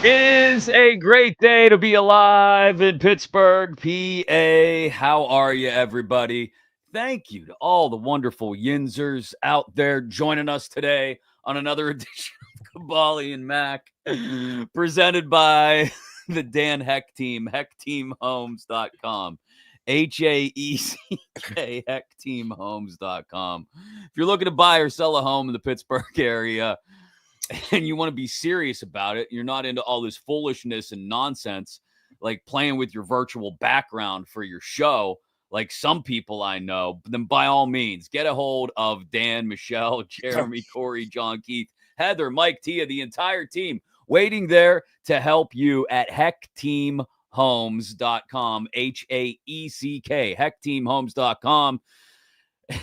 Is a great day to be alive in Pittsburgh, PA. How are you, everybody? Thank you to all the wonderful Yinzers out there joining us today on another edition of Kaboly+Mack, presented by the Dan Heck team, heckteamhomes.com. HAECK, heckteamhomes.com. If you're looking to buy or sell a home in the Pittsburgh area, and you want to be serious about it, you're not into all this foolishness and nonsense, like playing with your virtual background for your show, like some people I know, then by all means, get a hold of Dan, Michelle, Jeremy, Corey, John, Keith, Heather, Mike, Tia, the entire team waiting there to help you at heckteamhomes.com, HAECK, heckteamhomes.com.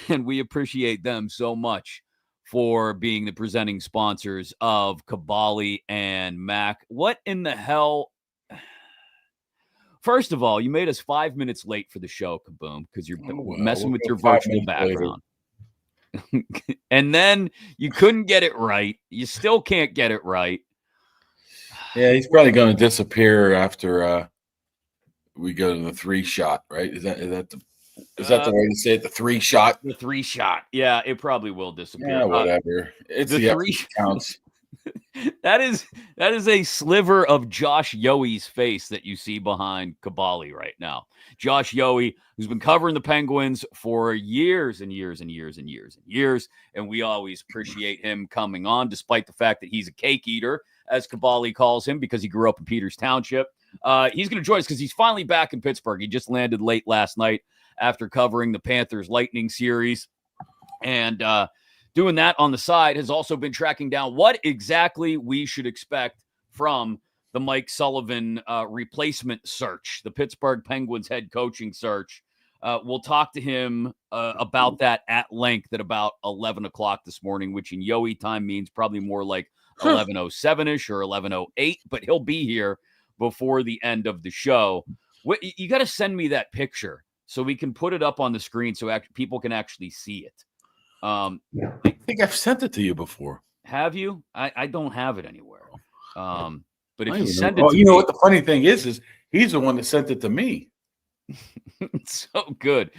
And we appreciate them so much for being the presenting sponsors of Kaboly+Mack. What in the hell? First of all, you made us 5 minutes late for the show, Kaboom, because you're messing with your virtual background. And then you couldn't get it right. You still can't get it right. Yeah, he's probably going to disappear after we go to the 3-shot, right? Is that the way to say it? The 3-shot? The 3-shot. Yeah, it probably will disappear. Yeah, whatever. It's the 3 counts. That is a sliver of Josh Yohe's face that you see behind Kaboly right now. Josh Yohe, who's been covering the Penguins for years and years and years and years and years, and we always appreciate him coming on, despite the fact that he's a cake eater, as Kaboly calls him, because he grew up in Peters Township. He's going to join us because he's finally back in Pittsburgh. He just landed late last night after covering the Panthers Lightning series, and doing that on the side, has also been tracking down what exactly we should expect from the Mike Sullivan replacement search, the Pittsburgh Penguins head coaching search. We'll talk to him about that at length at about 11 o'clock this morning, which in Yohe time means probably more like 11:07-ish or 11:08, but he'll be here before the end of the show. You got to send me that picture so we can put it up on the screen so people can actually see it. I think I've sent it to you before. Have you? I don't have it anywhere. But if you send it to you know what the funny thing is he's the one that sent it to me. It's so good.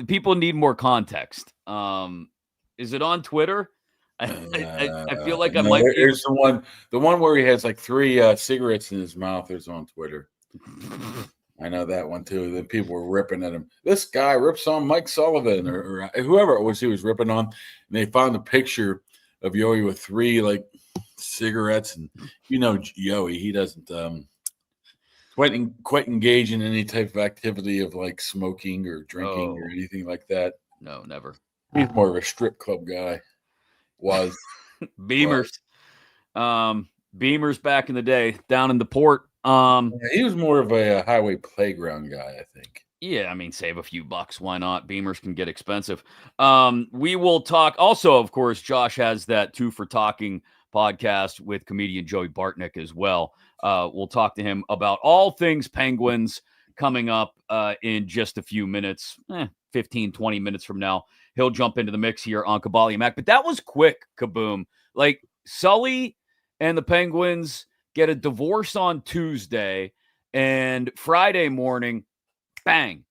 People need more context. Is it on Twitter? I feel like I might. There's the one where he has like 3 cigarettes in his mouth is on Twitter. I know that one too. Then people were ripping at him. This guy rips on Mike Sullivan or whoever it was he was ripping on. And they found a picture of Yohe with 3 like cigarettes. And Yohe, he doesn't quite engage in any type of activity of like smoking or drinking or anything like that. No, never. He's more of a strip club guy. Was Beamers. Beamers back in the day down in the port. He was more of a highway playground guy, I think. Yeah, I mean, save a few bucks. Why not? Beamers can get expensive. We will talk. Also, of course, Josh has that 2 for Talking podcast with comedian Joey Bartnick as well. We'll talk to him about all things Penguins coming up in just a few minutes, 15, 20 minutes from now. He'll jump into the mix here on Kaboly+Mack. But that was quick, Kaboom. Like, Sully and the Penguins get a divorce on Tuesday, and Friday morning, bang,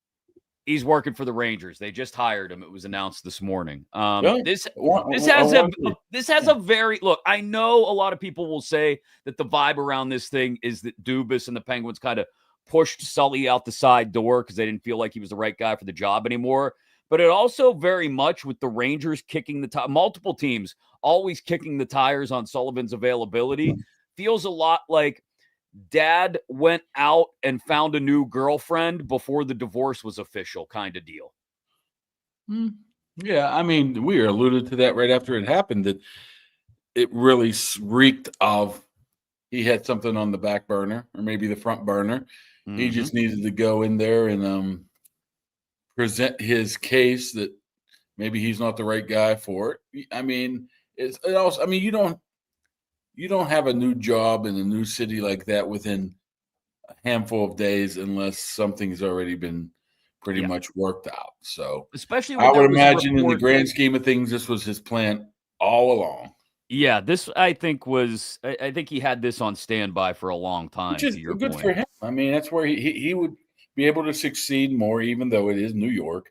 he's working for the Rangers. They just hired him. It was announced this morning. Really? This has a very look. I know a lot of people will say that the vibe around this thing is that Dubas and the Penguins kind of pushed Sully out the side door because they didn't feel like he was the right guy for the job anymore. But it also very much with the Rangers kicking the multiple teams always kicking the tires on Sullivan's availability, feels a lot like dad went out and found a new girlfriend before the divorce was official kind of deal. Yeah, I mean, we alluded to that right after it happened, that it really reeked of he had something on the back burner or maybe the front burner. Mm-hmm. He just needed to go in there and present his case that maybe he's not the right guy for it. I mean, it also, I mean, you don't have a new job in a new city like that within a handful of days unless something's already been pretty much worked out. So especially I would imagine in the grand scheme of things, this was his plan all along. Yeah, this I think was I think he had this on standby for a long Which time, is to your good point. for him. I mean, that's where he would be able to succeed more, even though it is New York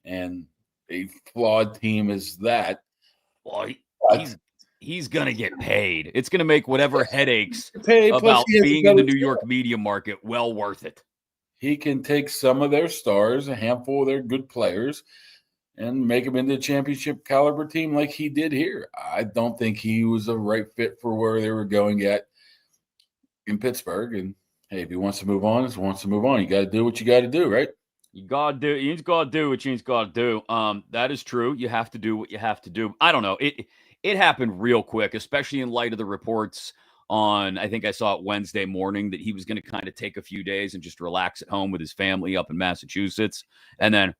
and a flawed team as that. Well, But he's gonna get paid. It's gonna make whatever headaches pay plus about he has being in the another New chance. York media market well worth it. He can take some of their stars, a handful of their good players, and make them into a championship caliber team like he did here. I don't think he was a right fit for where they were going at in Pittsburgh. And hey, if he wants to move on, he wants to move on. You got to do what you got to do, right? You just gotta do what you just gotta do. That is true. You have to do what you have to do. I don't know. It happened real quick, especially in light of the reports on, I think I saw it Wednesday morning, that he was gonna kind of take a few days and just relax at home with his family up in Massachusetts. And then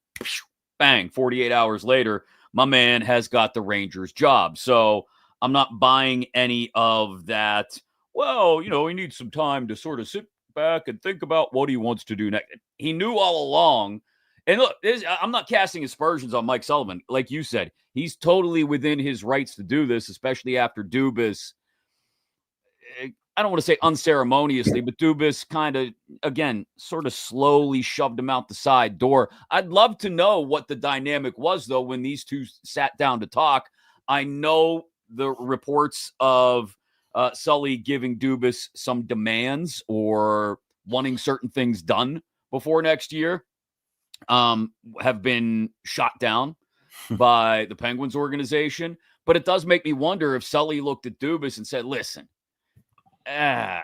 bang, 48 hours later, my man has got the Rangers job. So I'm not buying any of that. Well, he needs some time to sort of sit back and think about what he wants to do next. He knew all along. And look, I'm not casting aspersions on Mike Sullivan. Like you said, he's totally within his rights to do this, especially after Dubas. I don't want to say unceremoniously, but Dubas kind of, again, sort of slowly shoved him out the side door. I'd love to know what the dynamic was, though, when these two sat down to talk. I know the reports of Sully giving Dubas some demands or wanting certain things done before next year have been shot down by the Penguins organization. But it does make me wonder if Sully looked at Dubas and said, listen, I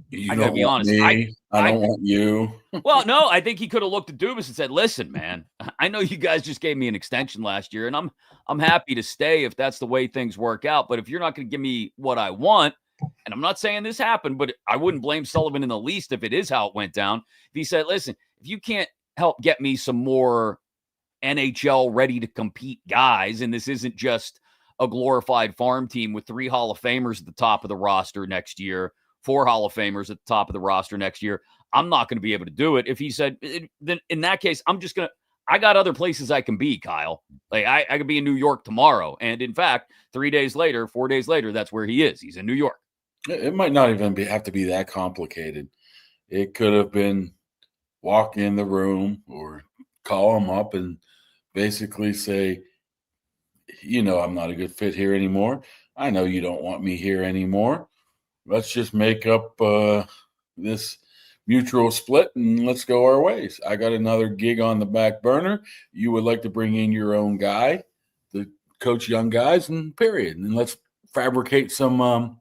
You got to don't be want honest. me. I I don't want you. well, no, I think he could have looked at Dubas and said, "Listen, man, I know you guys just gave me an extension last year, and I'm happy to stay if that's the way things work out. But if you're not going to give me what I want, and I'm not saying this happened, but I wouldn't blame Sullivan in the least if it is how it went down. If he said, "Listen, if you can't help get me some more NHL ready to compete guys, and this isn't just a glorified farm team with 3 Hall of Famers at the top of the roster next year, 4 Hall of Famers at the top of the roster next year, I'm not going to be able to do it." If he said, then in that case, I got other places I can be, Kyle. Like I could be in New York tomorrow. And in fact, 4 days later, that's where he is. He's in New York. It might not even have to be that complicated. It could have been walk in the room or call him up and basically say, I'm not a good fit here anymore. I know you don't want me here anymore. Let's just make up this mutual split and let's go our ways. I got another gig on the back burner. You would like to bring in your own guy to coach young guys, and period. And let's fabricate some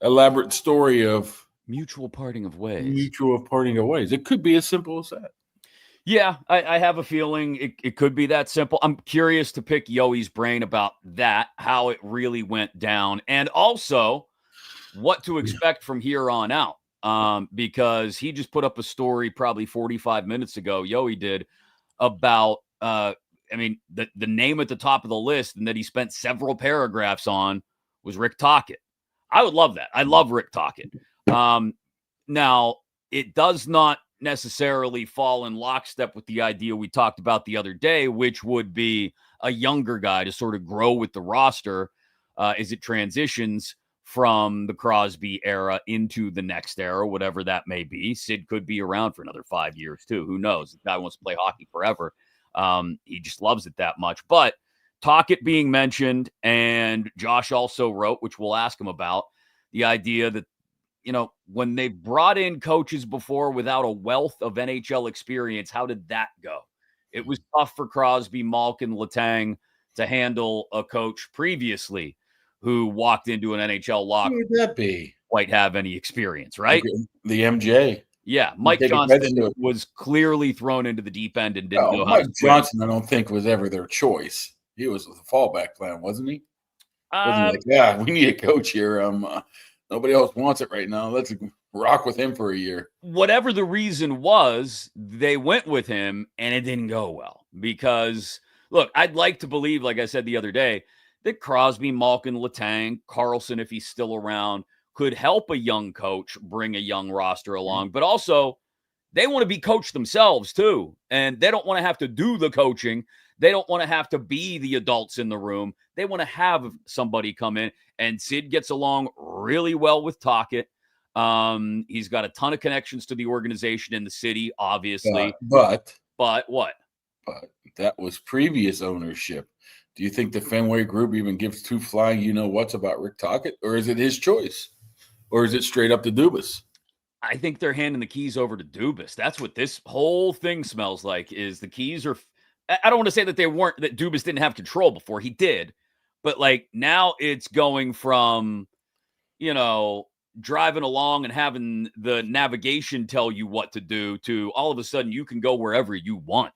elaborate story of Mutual parting of ways. mutual parting of ways. It could be as simple as that. Yeah, I have a feeling it could be that simple. I'm curious to pick Yohe's brain about that, how it really went down, and also what to expect from here on out. Because he just put up a story probably 45 minutes ago, Yohe did, about the name at the top of the list and that he spent several paragraphs on was Rick Tocchet. I would love that. I love Rick Tocchet. Now, it does not necessarily fall in lockstep with the idea we talked about the other day, which would be a younger guy to sort of grow with the roster as it transitions from the Crosby era into the next era, whatever that may be. Sid could be around for another 5 years too. Who knows? The guy wants to play hockey forever. He just loves it that much. But Tocchet being mentioned, and Josh also wrote, which we'll ask him about, the idea that, when they brought in coaches before without a wealth of NHL experience, how did that go? It was tough for Crosby, Malkin, Letang to handle a coach previously who walked into an NHL locker. Who would that be? Quite have any experience, right? Okay. The MJ. Yeah, Mike Johnston was clearly thrown into the deep end and didn't know how Mike to swim. Johnson, I don't think was ever their choice. He was the fallback plan, wasn't he? Wasn't like, yeah, we need a coach here. Nobody else wants it right now. Let's rock with him for a year. Whatever the reason was, they went with him, and it didn't go well. Because, look, I'd like to believe, like I said the other day, that Crosby, Malkin, Letang, Carlson, if he's still around, could help a young coach bring a young roster along. But also, they want to be coached themselves, too. And they don't want to have to do the coaching. They don't want to have to be the adults in the room. They want to have somebody come in, and Sid gets along really well with Tocchet. He's got a ton of connections to the organization in the city, obviously. But what? But that was previous ownership. Do you think the Fenway Group even gives two flying you-know-whats about Rick Tocchet? Or is it his choice? Or is it straight up to Dubas? I think they're handing the keys over to Dubas. That's what this whole thing smells like, is the keys are – I don't want to say that that Dubas didn't have control before. He did. But, like, now it's going from, driving along and having the navigation tell you what to do to all of a sudden you can go wherever you want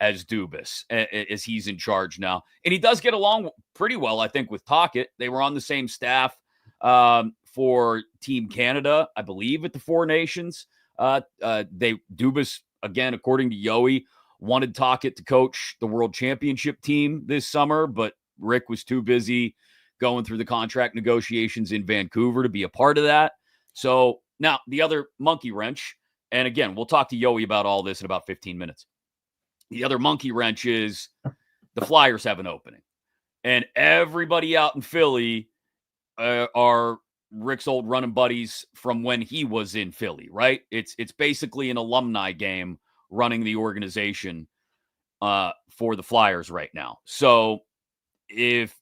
as Dubas, as he's in charge now. And he does get along pretty well, I think, with Tocchet. They were on the same staff for Team Canada, I believe, at the Four Nations. Dubas, again, according to Yohe, wanted Tocchet to coach the World Championship team this summer, but Rick was too busy going through the contract negotiations in Vancouver to be a part of that. So now the other monkey wrench, and again, we'll talk to Yohe about all this in about 15 minutes. The other monkey wrench is the Flyers have an opening. And everybody out in Philly are Rick's old running buddies from when he was in Philly, right? It's basically an alumni game running the organization for the Flyers right now. So if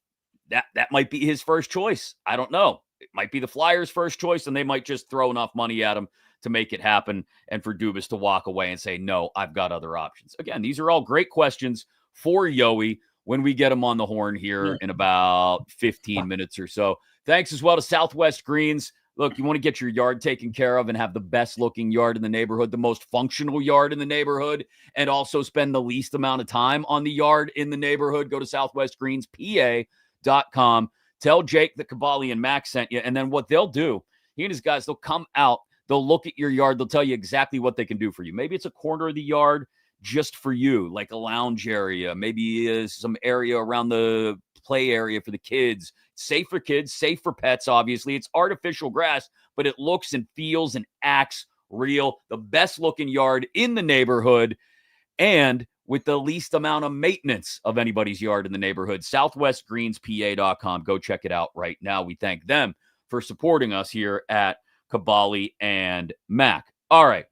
that might be his first choice, I don't know. It might be the Flyers' first choice, and they might just throw enough money at him to make it happen, and for Dubas to walk away and say, no, I've got other options. Again, these are all great questions for Yohe when we get him on the horn here in about 15 minutes or so. Thanks as well to Southwest Greens. Look, you want to get your yard taken care of and have the best looking yard in the neighborhood, the most functional yard in the neighborhood, and also spend the least amount of time on the yard in the neighborhood. Go to southwestgreenspa.com. Tell Jake that Kaboly+Mack sent you. And then what they'll do, he and his guys, they'll come out, they'll look at your yard, they'll tell you exactly what they can do for you. Maybe it's a corner of the yard just for you, like a lounge area, maybe some area around the play area for the kids. Safe for kids, safe for pets, obviously. It's artificial grass, but it looks and feels and acts real. The best looking yard in the neighborhood, and with the least amount of maintenance of anybody's yard in the neighborhood. SouthwestGreensPA.com. Go check it out right now. We thank them for supporting us here at Kaboly+Mack. All right.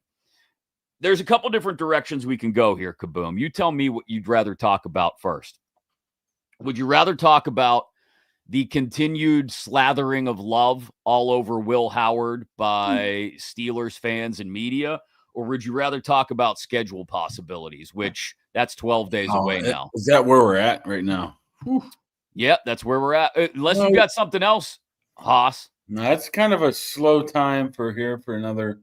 There's a couple different directions we can go here, Kaboom. You tell me what you'd rather talk about first. Would you rather talk about the continued slathering of love all over Will Howard by Steelers fans and media, or would you rather talk about schedule possibilities, which that's 12 days away now? Is that where we're at right now? Whew. Yeah, that's where we're at. Unless you got something else, Haas. No, that's kind of a slow time for another,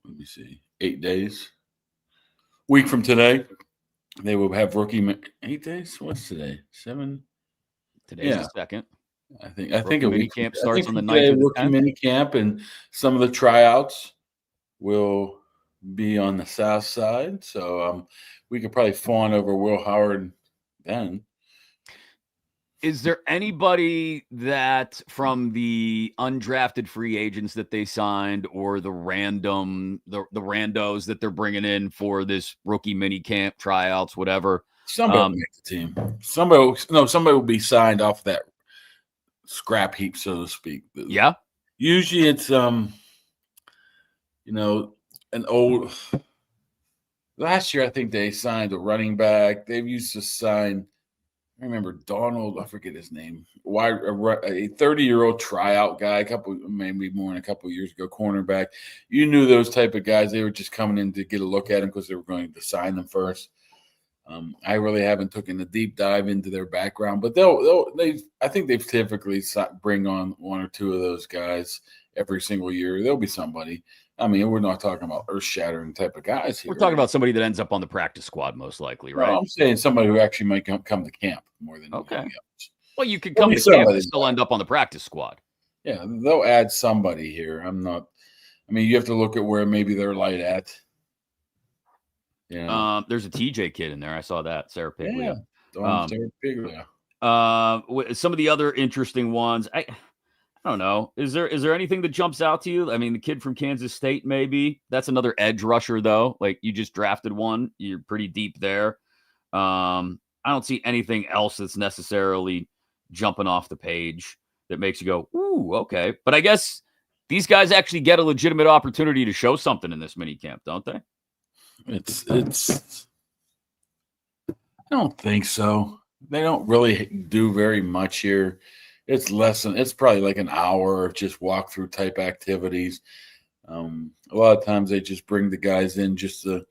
let me see, 8 days. Week from today, they will have rookie 8 days. What's today? 7. Today's the 2nd. I think a week camp starts on the 9th. Rookie mini camp, and some of the tryouts will be on the south side. So we could probably fawn over Will Howard then. Is there anybody that from the undrafted free agents that they signed, or the randos that they're bringing in for this rookie mini camp tryouts, whatever? Somebody will make the team. Somebody will be signed off that scrap heap, so to speak. Yeah. Usually it's an old. Last year I think they signed a running back. They used to sign. I remember Donald, I forget his name, a 30-year-old tryout guy, maybe more than a couple of years ago, cornerback. You knew those type of guys. They were just coming in to get a look at them because they were going to sign them first. I really haven't taken a deep dive into their background, but I think they've typically bring on one or two of those guys every single year. There'll be somebody. I mean, we're not talking about earth-shattering type of guys here. We're talking about somebody that ends up on the practice squad, most likely, right? No, I'm saying somebody who actually might come to camp more than anything else. Well, you could come to camp and still end up on the practice squad. Yeah, they'll add somebody here. You have to look at where maybe they're light at. Yeah. There's a TJ kid in there. I saw that. Sarah Piglia. Yeah. Sarah Piglia. Some of the other interesting ones. I don't know. Is there anything that jumps out to you? I mean, the kid from Kansas State, maybe. That's another edge rusher, though. Like, you just drafted one. You're pretty deep there. I don't see anything else that's necessarily jumping off the page that makes you go, ooh, okay. But I guess these guys actually get a legitimate opportunity to show something in this mini camp, don't they? It's I don't think so. They don't really do very much here. It's probably like an hour of just walkthrough type activities. A lot of times they just bring the guys in just to,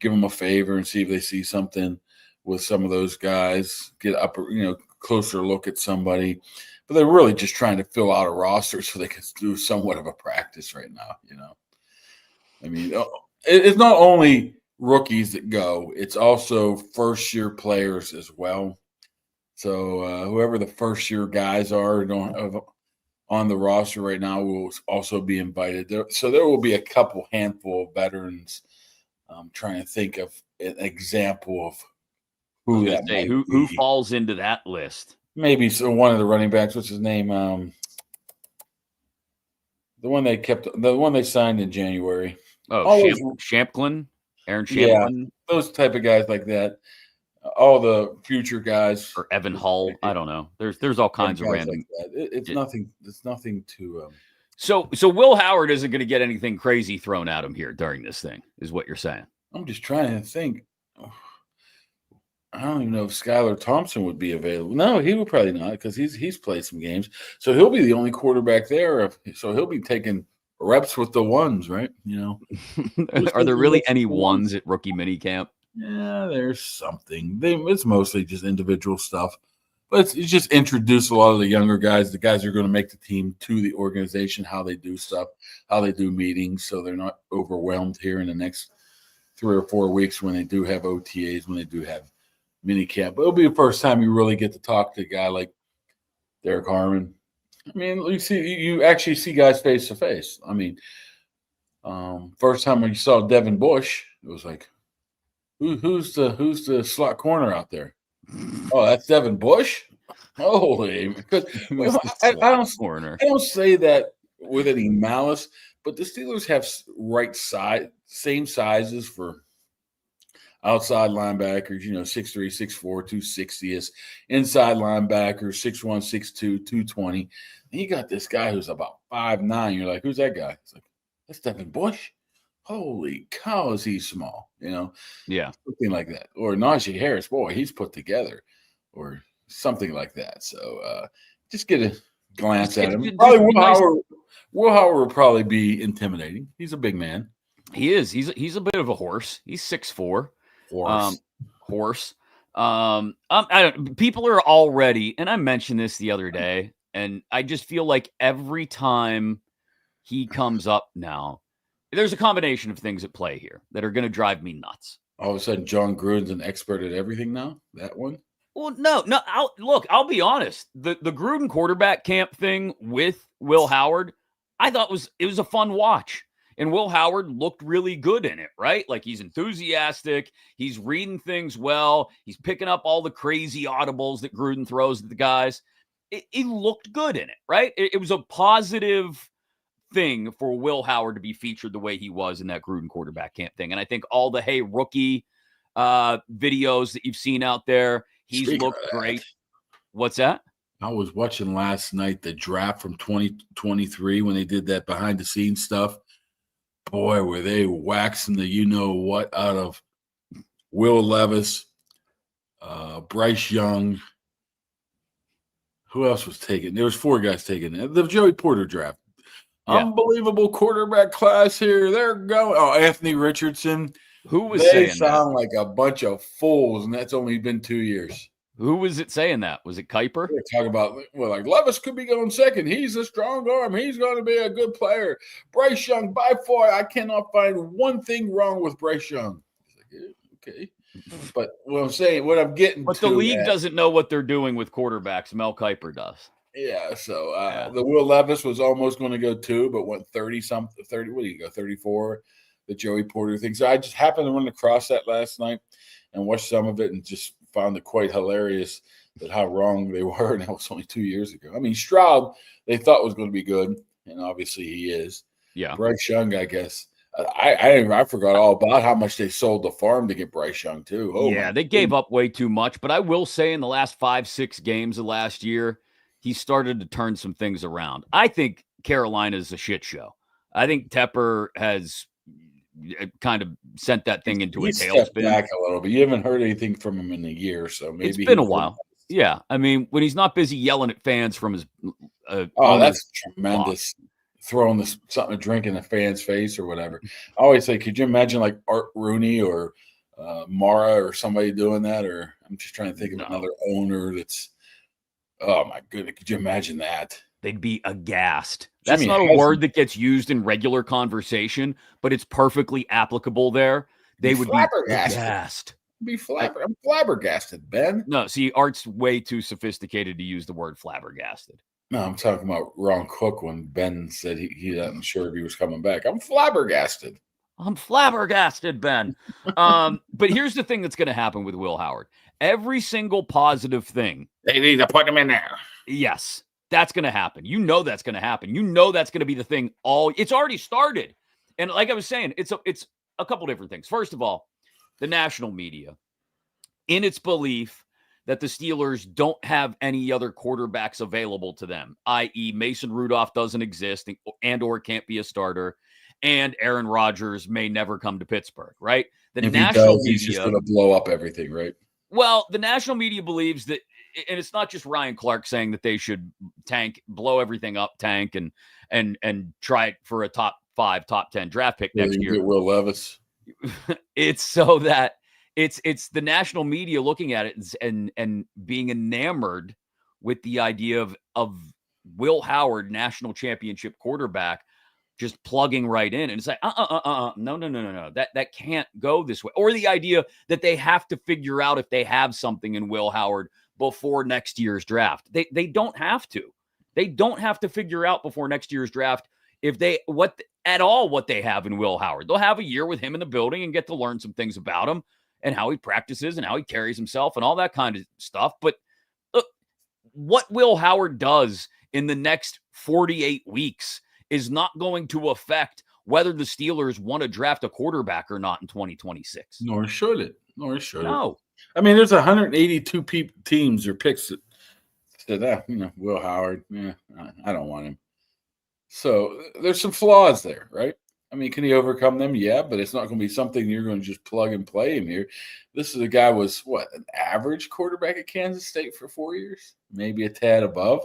give them a favor and see if they see something with some of those guys, get up, closer look at somebody. But they're really just trying to fill out a roster so they can do somewhat of a practice right now. I mean, it's not only rookies that go; it's also first-year players as well. So whoever the first-year guys are on the roster right now will also be invited. So there will be a handful of veterans. I'm trying to think of an example of who that might be. Who falls into that list? Maybe one of the running backs. What's his name? The one they signed in January. Oh, Champlin, Aaron Champlin. Yeah, those type of guys like that. All the future guys, or Evan Hull. I don't know. There's all kinds of random. Like it's nothing. It's nothing to. So Will Howard isn't going to get anything crazy thrown at him here during this thing, is what you're saying? I'm just trying to think. I don't even know if Skylar Thompson would be available. No, he would probably not because he's played some games. So he'll be the only quarterback there. So he'll be taking reps with the ones, right? Are there really any ones at rookie minicamp? Yeah, there's something. It's mostly just individual stuff. But it's just introduce a lot of the younger guys, the guys who are going to make the team, to the organization, how they do stuff, how they do meetings, so they're not overwhelmed here in the next 3 or 4 weeks when they do have OTAs, when they do have mini camp. But it'll be the first time you really get to talk to a guy like Derek Harmon. I mean, you actually see guys face to face. I mean, first time when you saw Devin Bush, it was like, who's the slot corner out there? Oh, that's Devin Bush. Holy, because I don't say that with any malice, but the Steelers have same sizes for outside linebackers, 6'3", 6'4", 260 inside linebackers, 6'1", 6'2", 220. And you got this guy who's about 5'9". You're like, who's that guy? It's like, that's Devin Bush. Holy cow, is he small? Yeah, something like that. Or Najee Harris, boy, he's put together, or something like that. So just get a glance at him. Probably Will Howard will probably be intimidating. He's a big man. He is. He's a bit of a horse. He's 6'4". Horse. People are already, and I mentioned this the other day, and I just feel like every time he comes up now, there's a combination of things at play here that are going to drive me nuts. All of a sudden, John Gruden's an expert at everything now? That one? Well, no. I'll be honest. The Gruden quarterback camp thing with Will Howard, I thought it was a fun watch. And Will Howard looked really good in it, right? Like, he's enthusiastic. He's reading things well. He's picking up all the crazy audibles that Gruden throws at the guys. He looked good in it, right? It was a positive thing for Will Howard to be featured the way he was in that Gruden quarterback camp thing. And I think all the rookie videos that you've seen out there, he's looked great. What's that? I was watching last night the draft from 2023 when they did that behind the scenes stuff. Boy, were they waxing the you-know-what out of Will Levis, Bryce Young. Who else was taken? There was 4 guys taken. The Joey Porter draft. Yeah. Unbelievable quarterback class here. They're going. Oh, Anthony Richardson. Who was saying that? They sound like a bunch of fools, and that's only been 2 years. Who was it saying that? Was it Kuiper? They're talking about, like Levis could be going second. He's a strong arm. He's going to be a good player. Bryce Young, by far, I cannot find one thing wrong with Bryce Young. Okay. But what I'm getting But the league doesn't know what they're doing with quarterbacks. Mel Kiper does. Yeah, so the Will Levis was almost going to go 2, but went 30-something. 30, what do you go, 34? The Joey Porter thing. So I just happened to run across that last night and watched some of it and just found it quite hilarious that how wrong they were, and that was only 2 years ago. I mean, Stroud, they thought was going to be good, and obviously he is. Yeah. Bryce Young, I guess. I forgot all about how much they sold the farm to get Bryce Young too. Oh Yeah, my they gave up way too much. But I will say in the last 5-6 games of last year, he started to turn some things around. I think Carolina is a shit show. I think Tepper has kind of sent that thing into a He stepped tailspin. back a little bit. You haven't heard anything from him in a year, so maybe It's been a he's while. Yeah, I mean, when he's not busy yelling at fans from his Oh, owner's that's tremendous. Throwing something to drink in a fan's face or whatever. I always say, could you imagine like Art Rooney or Mara or somebody doing that? Or I'm just trying to think of another owner that's. Oh my goodness, could you imagine that? They'd be aghast. That's Jimmy not a Haslam word that gets used in regular conversation, but it's perfectly applicable there. They would be aghast. I'm flabbergasted, Ben. No, see, Art's way too sophisticated to use the word flabbergasted. No, I'm talking about Ron Cook when Ben said he wasn't sure if he was coming back. I'm flabbergasted. I'm flabbergasted, Ben. But here's the thing that's going to happen with Will Howard. Every single positive thing. They need to put him in there. Yes, that's going to happen. You know that's going to happen. You know that's going to be the thing. It's already started. And like I was saying, it's a couple different things. First of all, the national media, in its belief that the Steelers don't have any other quarterbacks available to them, i.e. Mason Rudolph doesn't exist and or can't be a starter, and Aaron Rodgers may never come to Pittsburgh, right? If national media, he's just going to blow up everything, right? Well, the national media believes that, and it's not just Ryan Clark saying that they should blow everything up, tank, and try it for a top 5, top 10 draft pick next year. Get Will Levis. It's so that it's the national media looking at it and being enamored with the idea of Will Howard, national championship quarterback, just plugging right in. And it's like, no. That can't go this way. Or the idea that they have to figure out if they have something in Will Howard before next year's draft. They don't have to. They don't have to figure out before next year's draft what they have in Will Howard. They'll have a year with him in the building and get to learn some things about him and how he practices and how he carries himself and all that kind of stuff. But look, what Will Howard does in the next 48 weeks is not going to affect whether the Steelers want to draft a quarterback or not in 2026. Nor should it. No. I mean, there's 182 teams or picks that said, Will Howard, I don't want him. So there's some flaws there, right? I mean, can he overcome them? Yeah, but it's not going to be something you're going to just plug and play him here. This is a guy was an average quarterback at Kansas State for 4 years, maybe a tad above.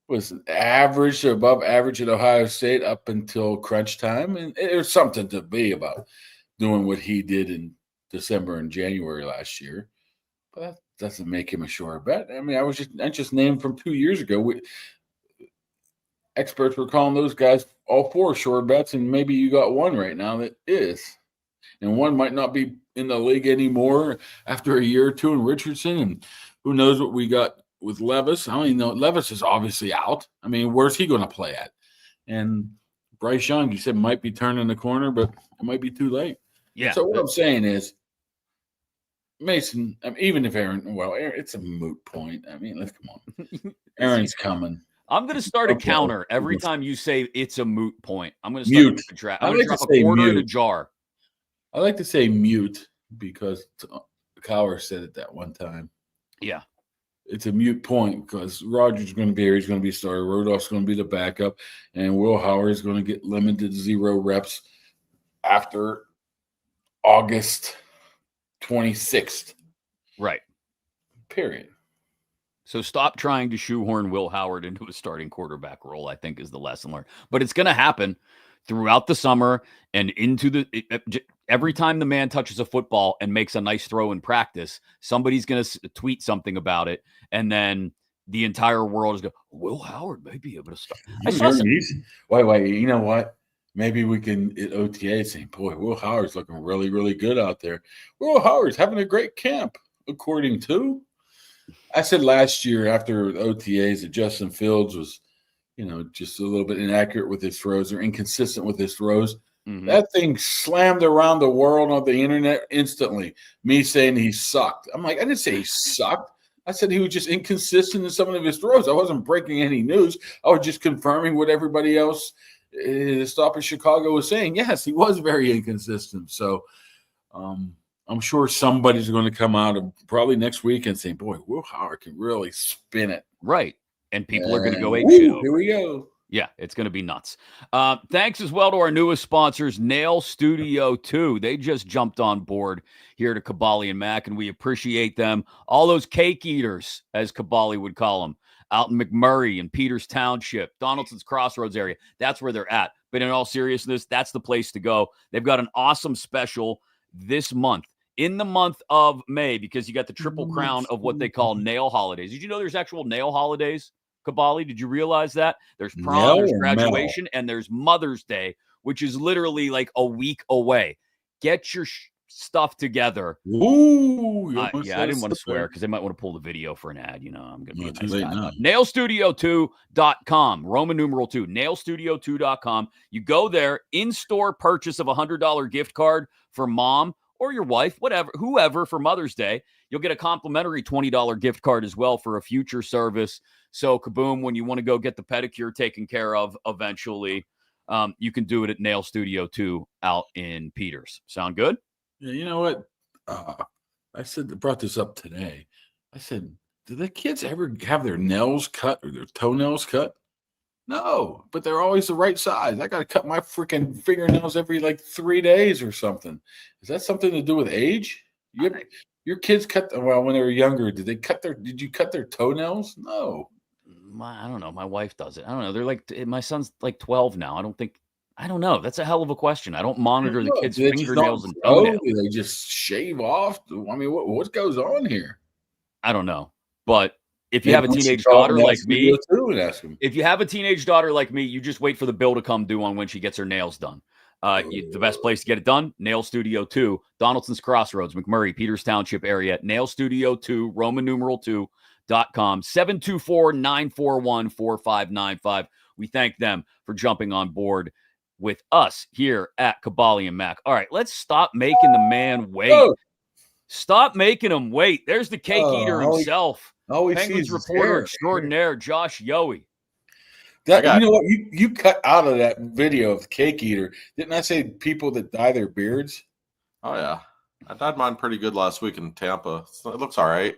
Was average or above average at Ohio State up until crunch time. And there's something to be about doing what he did in December and January last year. But that doesn't make him a sure bet. I mean, I just named from 2 years ago. Experts were calling those guys all 4 sure bets, and maybe you got one right now that is. And one might not be in the league anymore after a year or two in Richardson. And who knows what we got with Levis. I don't even know. Levis is obviously out. I mean, where's he going to play at? And Bryce Young, you said, might be turning the corner, but it might be too late. Yeah. So what I'm saying is, Mason, even if Aaron, it's a moot point. I mean, let's come on. Aaron's coming. I'm going to start a counter every time you say it's a moot point. I'm going to start a trap. I'm going to drop a quarter in a jar. I like to say mute because Cowher said it that one time. Yeah. It's a mute point because Rodgers is going to be here. He's going to be starter. Rudolph's going to be the backup. And Will Howard is going to get limited 0 reps after August 26th. Right. Period. So stop trying to shoehorn Will Howard into a starting quarterback role, I think, is the lesson learned. But it's going to happen throughout the summer and into every time the man touches a football and makes a nice throw in practice, somebody's going to tweet something about it. And then the entire world is going, Will Howard may be able to start. Wait, you know what? Maybe we can at OTA say, boy, Will Howard's looking really, really good out there. Will Howard's having a great camp, according to. I said last year after OTAs that Justin Fields was, just a little bit inaccurate with his throws or inconsistent with his throws. Mm-hmm. That thing slammed around the world on the internet instantly. Me saying he sucked. I'm like, I didn't say he sucked. I said he was just inconsistent in some of his throws. I wasn't breaking any news. I was just confirming what everybody else the stop in Chicago was saying, yes, he was very inconsistent. So I'm sure somebody's going to come out probably next week and say, boy, Will Howard can really spin it. Right. And people are going to go ape shit. Here we go. Yeah, it's going to be nuts. Thanks as well to our newest sponsors, Nail Studio 2. They just jumped on board here to Kaboly+Mack, and we appreciate them. All those cake eaters, as Kaboly would call them, out in McMurray and Peters Township, Donaldson's Crossroads area. That's where they're at. But in all seriousness, that's the place to go. They've got an awesome special this month, in the month of May, because you got the triple crown of what they call nail holidays. Did you know there's actual nail holidays? Kaboly, did you realize that? There's prom, there's graduation, and there's Mother's Day, which is literally like a week away. Get your stuff together. Ooh, yeah, I didn't want to swear because they might want to pull the video for an ad. You know, I'm going to be a nice guy. Nailstudio2.com, Roman numeral 2, nailstudio2.com. You go there, in-store purchase of a $100 gift card for mom or your wife, whoever, for Mother's Day. You'll get a complimentary $20 gift card as well for a future service. So, kaboom, when you want to go get the pedicure taken care of eventually, you can do it at Nail Studio 2 out in Peters. Sound good? Yeah, you know what? I brought this up today. I said, do the kids ever have their nails cut or their toenails cut? No, but they're always the right size. I got to cut my freaking fingernails every like 3 days or something. Is that something to do with age? Your kids when they were younger, did you cut their toenails? No. I don't know. My wife does it. I don't know. They're like, my son's like 12 now. I don't know. That's a hell of a question. I don't monitor the kids' fingernails and toenails. Do they just shave off? I mean, what goes on here? I don't know. But if you have a teenage daughter like me, if you have a teenage daughter like me, you just wait for the bill to come due on when she gets her nails done. The best place to get it done, Nail Studio 2, Donaldson's Crossroads, McMurray, Peters Township area, Nail Studio 2, Roman numeral 2.com, 724-941-4595. We thank them for jumping on board with us here at Kaboly+Mack. All right, let's stop making the man wait. Oh. Stop making him wait. There's the cake eater himself. Penguins reporter extraordinaire, Josh Yohe. You know what? You cut out of that video of the cake eater. Didn't I say people that dye their beards? Oh yeah, I dyed mine pretty good last week in Tampa. So it looks all right.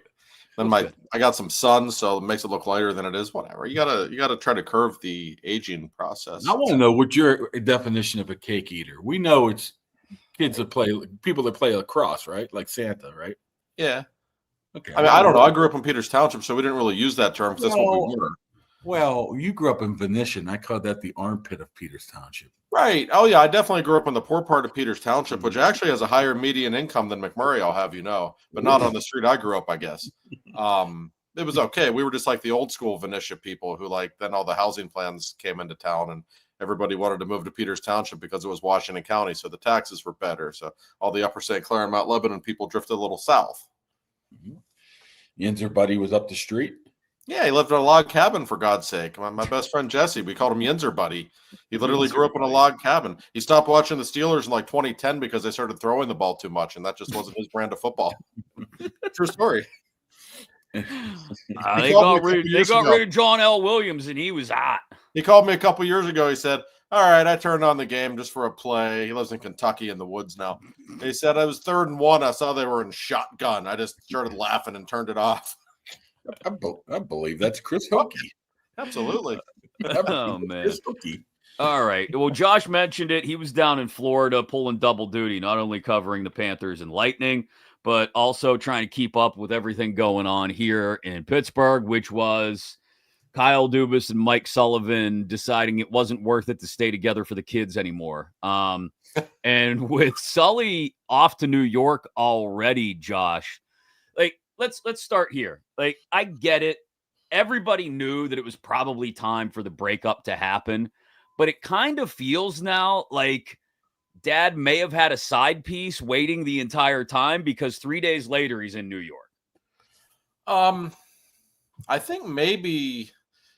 Then I got some sun, so it makes it look lighter than it is. Whatever. You gotta try to curve the aging process. I want to know what your definition of a cake eater. We know it's people that play lacrosse, right? Like Santa, right? Yeah. Okay. I mean, I don't know. I grew up in Peters Township, so we didn't really use that term because that's what we were. Well, you grew up in Venetian. I called that the armpit of Peters Township. Right. Oh, yeah. I definitely grew up in the poor part of Peters Township, which actually has a higher median income than McMurray, I'll have you know, but not on the street I grew up, I guess. It was okay. We were just like the old school Venetia people who then all the housing plans came into town and everybody wanted to move to Peters Township because it was Washington County, so the taxes were better. So all the upper St. Clair and Mount Lebanon people drifted a little south. Yinzer buddy was up the street. Yeah, he lived in a log cabin, for God's sake. My best friend Jesse, we called him Yinzer buddy. He literally grew up in a log cabin. He stopped watching the Steelers in like 2010 because they started throwing the ball too much, and that just wasn't his brand of football. True story. They got rid of John L. Williams, and he was hot. He called me a couple years ago. He said, all right, I turned on the game just for a play. He lives in Kentucky in the woods now. He said, I was 3rd and 1. I saw they were in shotgun. I just started laughing and turned it off. I believe that's Chris Hockey. Absolutely. Oh, man. Chris Hockey. All right. Well, Josh mentioned it. He was down in Florida pulling double duty, not only covering the Panthers and Lightning, but also trying to keep up with everything going on here in Pittsburgh, which was Kyle Dubas and Mike Sullivan deciding it wasn't worth it to stay together for the kids anymore. And with Sully off to New York already, Josh, let's start here. I get it. Everybody knew that it was probably time for the breakup to happen, but it kind of feels now like Dad may have had a side piece waiting the entire time because 3 days later he's in New York. I think maybe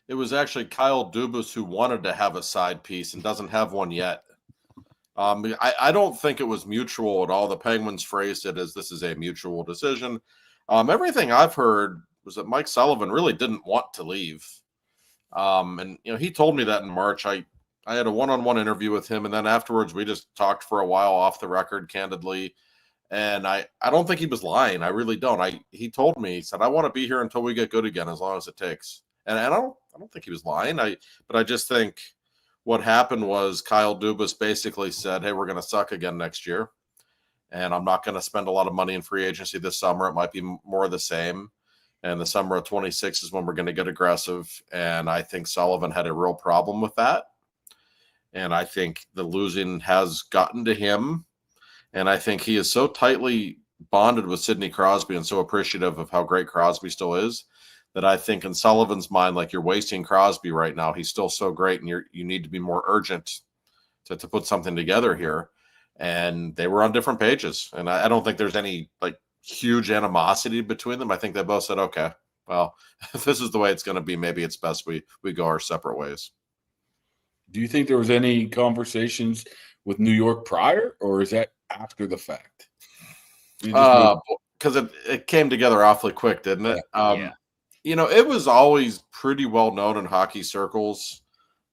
it was actually Kyle Dubas who wanted to have a side piece and doesn't have one yet. I don't think it was mutual at all. The Penguins phrased it as this is a mutual decision. Everything I've heard was that Mike Sullivan really didn't want to leave. And he told me that in March. I I had a one-on-one interview with him, and then afterwards we just talked for a while off the record, candidly. And I don't think he was lying. I really don't. He told me, he said, I want to be here until we get good again, as long as it takes. And I don't think he was lying. But I just think what happened was Kyle Dubas basically said, hey, we're going to suck again next year. And I'm not going to spend a lot of money in free agency this summer. It might be more of the same. And the summer of 26 is when we're going to get aggressive. And I think Sullivan had a real problem with that. And I think the losing has gotten to him. And I think he is so tightly bonded with Sidney Crosby and so appreciative of how great Crosby still is that I think in Sullivan's mind, like, you're wasting Crosby right now. He's still so great, and you need to be more urgent to put something together here. And they were on different pages. And I don't think there's any like huge animosity between them. I think they both said, okay, well, if this is the way it's going to be, maybe it's best we go our separate ways. Do you think there was any conversations with New York prior, or is that after the fact? Because it came together awfully quick, didn't it? Yeah. It was always pretty well known in hockey circles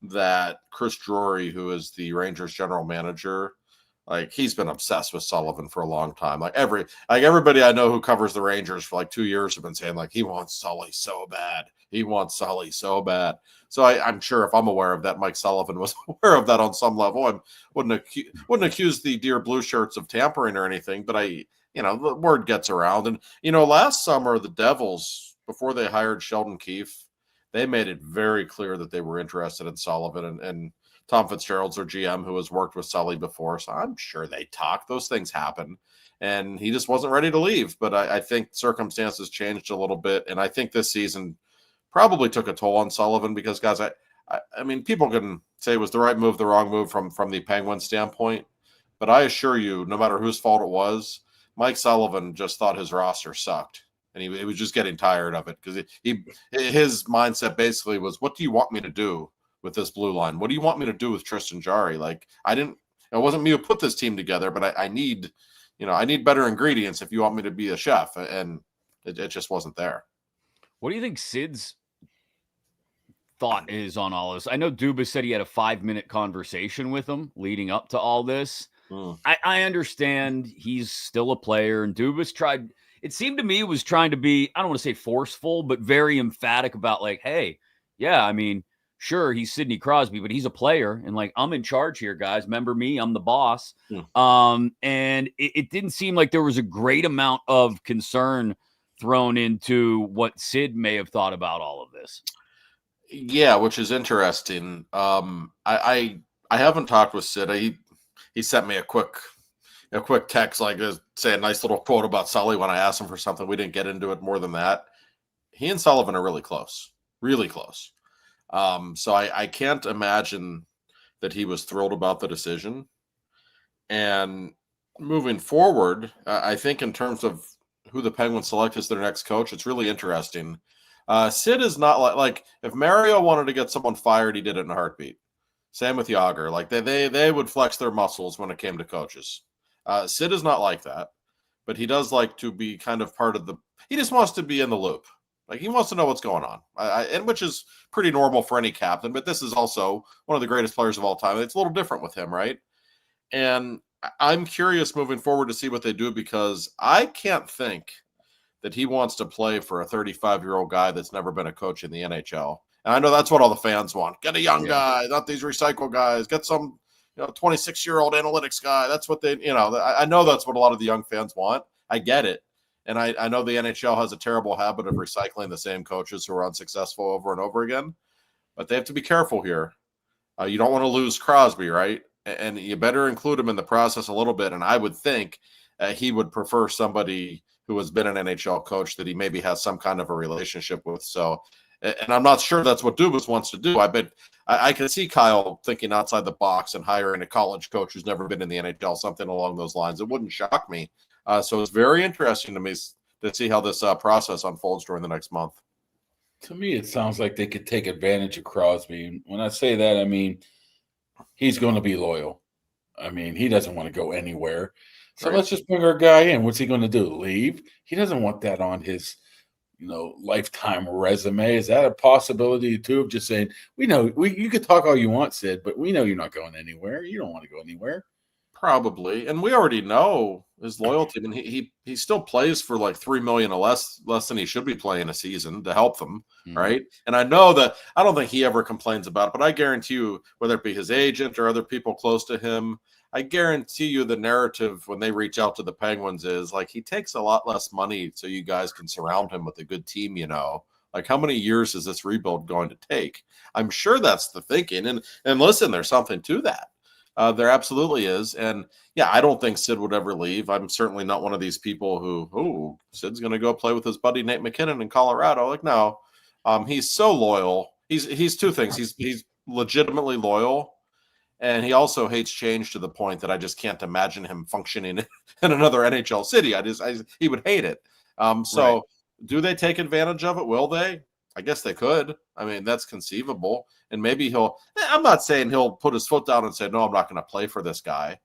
that Chris Drury, who is the Rangers general manager, like, he's been obsessed with Sullivan for a long time. Like everybody I know who covers the Rangers for like 2 years have been saying, like, he wants Sully so bad. He wants Sully so bad. So I'm sure if I'm aware of that, Mike Sullivan was aware of that on some level. I wouldn't accuse the Dear Blue Shirts of tampering or anything, but the word gets around. And, last summer, the Devils, before they hired Sheldon Keefe, they made it very clear that they were interested in Sullivan, and Tom Fitzgerald's their GM, who has worked with Sully before. So I'm sure they talk. Those things happen. And he just wasn't ready to leave. But I think circumstances changed a little bit. And I think this season probably took a toll on Sullivan because, guys, I mean, people can say it was the right move, the wrong move from the Penguins standpoint. But I assure you, no matter whose fault it was, Mike Sullivan just thought his roster sucked. And he was just getting tired of it because his mindset basically was, what do you want me to do with this blue line? What do you want me to do with Tristan Jarry? Like, it wasn't me who put this team together, but I need better ingredients if you want me to be a chef. And it just wasn't there. What do you think Sid's thought is on all this? I know Dubas said he had a 5-minute conversation with him leading up to all this. I understand he's still a player, and Dubas tried, it seemed to me, was trying to be, I don't want to say forceful, but very emphatic about, like, hey, yeah, I mean, sure, he's Sidney Crosby, but he's a player, and, like, I'm in charge here, guys. Remember me, I'm the boss. And it didn't seem like there was a great amount of concern thrown into what Sid may have thought about all of this. Yeah, which is interesting. I haven't talked with Sid. He sent me a quick text, like, say a nice little quote about Sully when I asked him for something. We didn't get into it more than that. He and Sullivan are really close, really close. So I can't imagine that he was thrilled about the decision. And moving forward, I think in terms of who the Penguins select as their next coach, it's really interesting. Sid is not like if Mario wanted to get someone fired, he did it in a heartbeat. Same with Yager. Like they would flex their muscles when it came to coaches. Sid is not like that, but he does like to be kind of part of he just wants to be in the loop. Like, he wants to know what's going on, and which is pretty normal for any captain. But this is also one of the greatest players of all time. It's a little different with him, right? And I'm curious moving forward to see what they do, because I can't think that he wants to play for a 35-year-old guy that's never been a coach in the NHL. And I know that's what all the fans want. Get a young guy, not these recycle guys. Get some 26-year-old analytics guy. That's what they, I know that's what a lot of the young fans want. I get it. And I know the NHL has a terrible habit of recycling the same coaches who are unsuccessful over and over again. But they have to be careful here. You don't want to lose Crosby, right? And you better include him in the process a little bit. And I would think he would prefer somebody who has been an NHL coach that he maybe has some kind of a relationship with. So, and I'm not sure that's what Dubas wants to do. I can see Kyle thinking outside the box and hiring a college coach who's never been in the NHL, something along those lines. It wouldn't shock me. So it's very interesting to me to see how this process unfolds during the next month. To me, it sounds like they could take advantage of Crosby. When I say that, I mean, he's going to be loyal. I mean, he doesn't want to go anywhere. So Let's just bring our guy in. What's he going to do? Leave? He doesn't want that on his, lifetime resume. Is that a possibility too, of just saying, you could talk all you want, Sid, but we know you're not going anywhere. You don't want to go anywhere. Probably, and we already know his loyalty. I mean, he still plays for like $3 million or less than he should be playing a season to help them, right? And I know that I don't think he ever complains about it, but I guarantee you, whether it be his agent or other people close to him, I guarantee you the narrative when they reach out to the Penguins is like he takes a lot less money so you guys can surround him with a good team. Like how many years is this rebuild going to take? I'm sure that's the thinking, and listen, there's something to that. There absolutely is. And yeah, I don't think Sid would ever leave. I'm certainly not one of these people who, Sid's going to go play with his buddy Nate McKinnon in Colorado. Like, no, he's so loyal. He's two things. He's legitimately loyal, and he also hates change to the point that I just can't imagine him functioning in another NHL city. He would hate it. So right. Do they take advantage of it? Will they? I guess they could. I mean, that's conceivable. And maybe I'm not saying he'll put his foot down and say, no, I'm not going to play for this guy.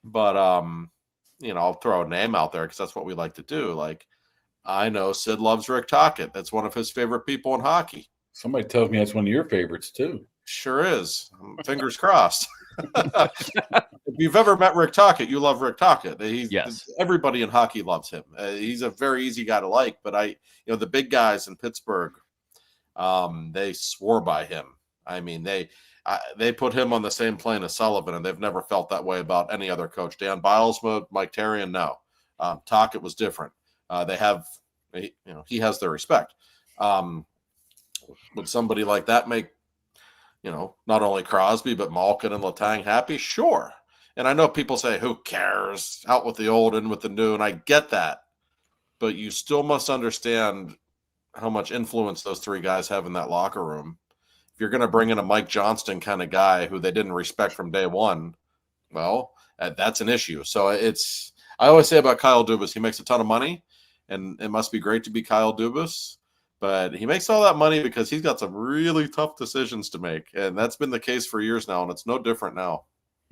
But, I'll throw a name out there because that's what we like to do. Like, I know Sid loves Rick Tocchet. That's one of his favorite people in hockey. Somebody tells me that's one of your favorites, too. Sure is. Fingers crossed. If you've ever met Rick Tocchet, you love Rick Tocchet. Yes. Everybody in hockey loves him. He's a very easy guy to like. But the big guys in Pittsburgh, they swore by him. I mean, they put him on the same plane as Sullivan, and they've never felt that way about any other coach. Dan Bilesma, Mike Therrien, no. Tocchet was different. He has their respect. Would somebody like that make, not only Crosby, but Malkin and Letang happy? Sure. And I know people say, who cares? Out with the old, in with the new, and I get that. But you still must understand how much influence those three guys have in that locker room. If you're going to bring in a Mike Johnston kind of guy who they didn't respect from day one, well, that's an issue. So I always say about Kyle Dubas, he makes a ton of money, and it must be great to be Kyle Dubas, but he makes all that money because he's got some really tough decisions to make, and that's been the case for years now, and it's no different now.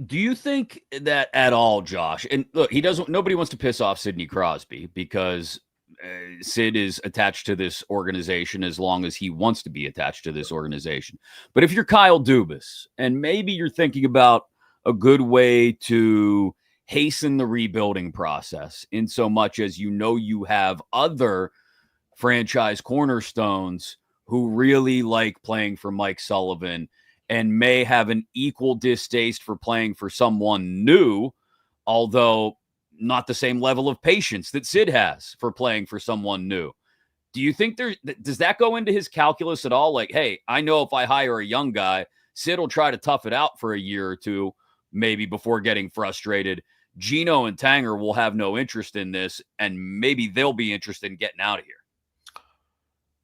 Do you think that at all, Josh? And look, nobody wants to piss off Sidney Crosby because Sid is attached to this organization as long as he wants to be attached to this organization. But if you're Kyle Dubas and maybe you're thinking about a good way to hasten the rebuilding process in so much as you have other franchise cornerstones who really like playing for Mike Sullivan and may have an equal distaste for playing for someone new, although not the same level of patience that Sid has for playing for someone new. Do you think does that go into his calculus at all? Like, hey, I know if I hire a young guy, Sid will try to tough it out for a year or two, maybe before getting frustrated. Gino and Tanger will have no interest in this, and maybe they'll be interested in getting out of here.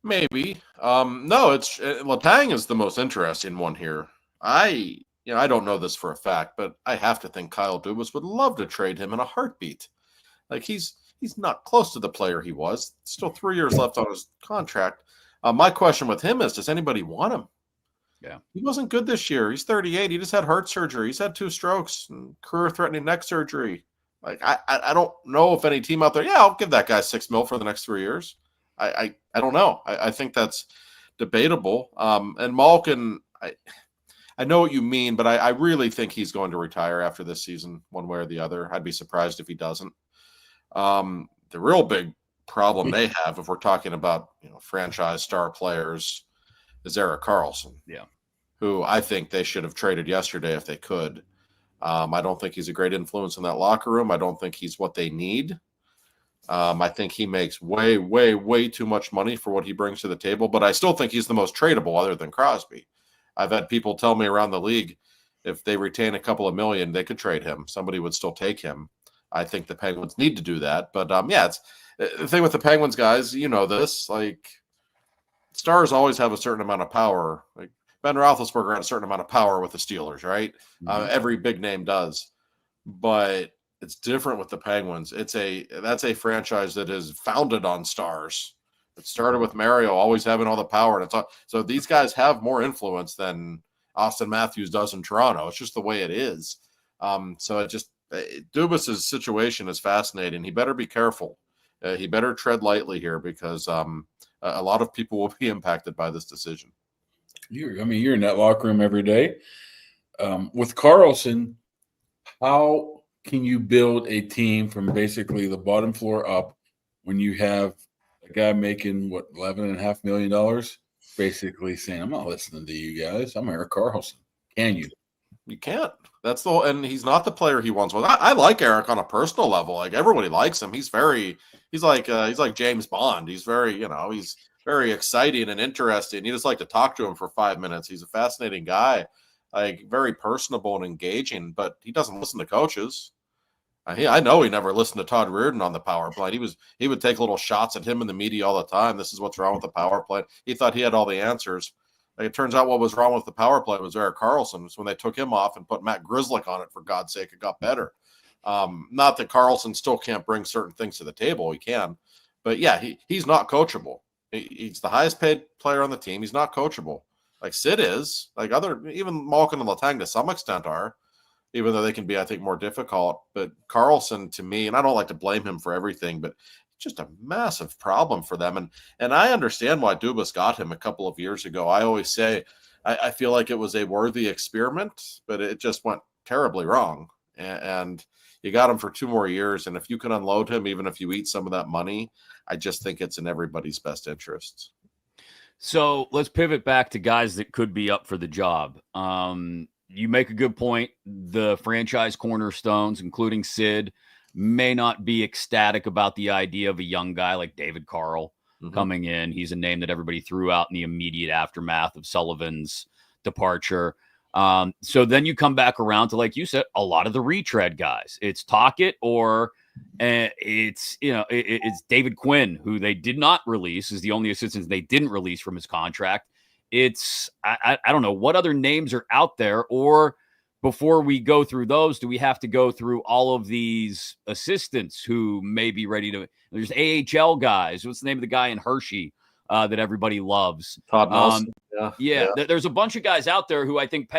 Maybe. No, Letang is the most interesting one here. I don't know this for a fact, but I have to think Kyle Dubas would love to trade him in a heartbeat. Like he's not close to the player he was. Still 3 years left on his contract. My question with him is, does anybody want him? Yeah. He wasn't good this year. He's 38. He just had heart surgery. He's had 2 strokes and career-threatening neck surgery. Like I don't know if any team out there, I'll give that guy $6 million for the next 3 years. I don't know. I think that's debatable. And Malkin, I know what you mean, but I really think he's going to retire after this season, one way or the other. I'd be surprised if he doesn't. The real big problem they have, if we're talking about franchise star players, is Erik Karlsson. Yeah, who I think they should have traded yesterday if they could. I don't think he's a great influence in that locker room. I don't think he's what they need. I think he makes way, way, way too much money for what he brings to the table, but I still think he's the most tradable other than Crosby. I've had people tell me around the league, if they retain a couple of million, they could trade him. Somebody would still take him. I think the Penguins need to do that. But it's the thing with the Penguins guys, this, like stars always have a certain amount of power. Like Ben Roethlisberger had a certain amount of power with the Steelers, right? Mm-hmm. Every big name does. But it's different with the Penguins. That's a franchise that is founded on stars. It started with Mario always having all the power. And so these guys have more influence than Austin Matthews does in Toronto. It's just the way it is. Dubas's situation is fascinating. He better be careful. He better tread lightly here because a lot of people will be impacted by this decision. You're in that locker room every day. With Carlson, how can you build a team from basically the bottom floor up when you have a guy making $11.5 million, basically saying, "I'm not listening to you guys. I'm Eric Carlson." Can you? You can't. That's the and he's not the player he once was. I like Eric on a personal level. Like everybody likes him. He's like James Bond. He's very, he's very exciting and interesting. You just like to talk to him for 5 minutes. He's a fascinating guy, like very personable and engaging, but he doesn't listen to coaches. I know he never listened to Todd Reardon on the power play. He would take little shots at him in the media all the time. This is what's wrong with the power play. He thought he had all the answers. Like, it turns out what was wrong with the power play was Eric Carlson. When they took him off and put Matt Grzelcyk on it, for God's sake, it got better. Not that Carlson still can't bring certain things to the table. He can. But, yeah, he's not coachable. He's the highest paid player on the team. He's not coachable. Like Sid is. Like even Malkin and Letang to some extent are, even though they can be, I think, more difficult. But Carlson, to me, and I don't like to blame him for everything, but just a massive problem for them. And I understand why Dubas got him a couple of years ago. I always say I feel like it was a worthy experiment, but it just went terribly wrong. And you got him for 2 more years. And if you can unload him, even if you eat some of that money, I just think it's in everybody's best interests. So let's pivot back to guys that could be up for the job. You make a good point. The franchise cornerstones, including Sid, may not be ecstatic about the idea of a young guy like David Carl coming in. He's a name that everybody threw out in the immediate aftermath of Sullivan's departure. So then you come back around to, like you said, a lot of the retread guys. It's Tocchet or it's David Quinn, who they did not release, is the only assistant they didn't release from his contract. It's I don't know what other names are out there, or before we go through those, do we have to go through all of these assistants who may be ready to? There's AHL guys. What's the name of the guy in Hershey that everybody loves? Todd Nelson. Yeah. There's a bunch of guys out there who I think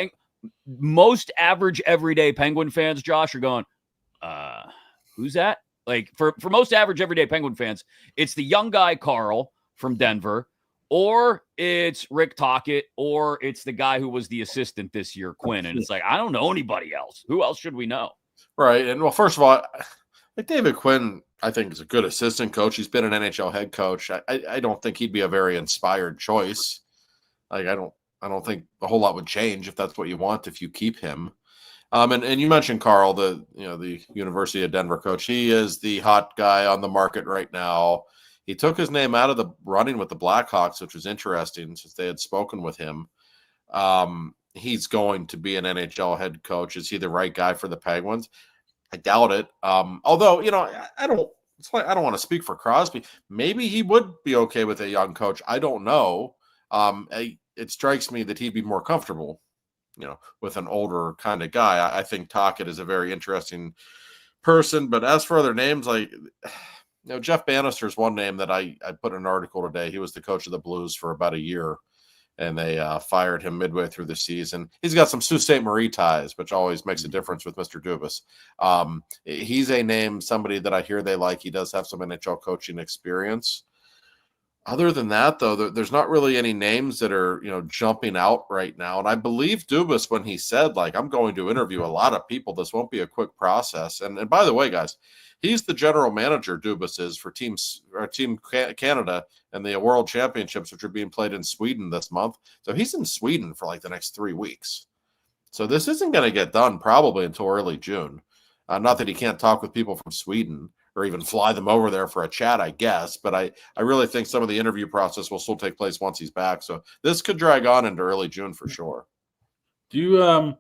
most average everyday Penguin fans, Josh, are going, who's that? Like for most average everyday Penguin fans, it's the young guy Carl from Denver, or it's Rick Tocchet, or it's the guy who was the assistant this year, Quinn. And it's like, I don't know anybody else. Who else should we know? Right. And well, first of all, like David Quinn, I think is a good assistant coach. He's been an NHL head coach. I don't think he'd be a very inspired choice. Like I don't think a whole lot would change if that's what you want if you keep him. And you mentioned Carl, the University of Denver coach. He is the hot guy on the market right now. He took his name out of the running with the Blackhawks, which was interesting since they had spoken with him. He's going to be an NHL head coach. Is he the right guy for the Penguins? I doubt it. Although, I don't want to speak for Crosby. Maybe he would be okay with a young coach. I don't know. It strikes me that he'd be more comfortable, with an older kind of guy. I think Tocchet is a very interesting person. But as for other names, like Jeff Bannister is one name that I put in an article today. He was the coach of the Blues for about a year, and they fired him midway through the season. He's got some Sault Ste. Marie ties, which always makes a difference with Mr. Dubas. He's a name, somebody that I hear they like. He does have some NHL coaching experience. Other than that, though, there's not really any names that are, jumping out right now. And I believe Dubas when he said, like, I'm going to interview a lot of people. This won't be a quick process. And by the way, guys, he's the general manager, Dubas is, for Team Canada and the World Championships, which are being played in Sweden this month. So he's in Sweden for like the next 3 weeks. So this isn't going to get done probably until early June. Not that he can't talk with people from Sweden or even fly them over there for a chat, I guess. But I really think some of the interview process will still take place once he's back. So this could drag on into early June for sure. Do you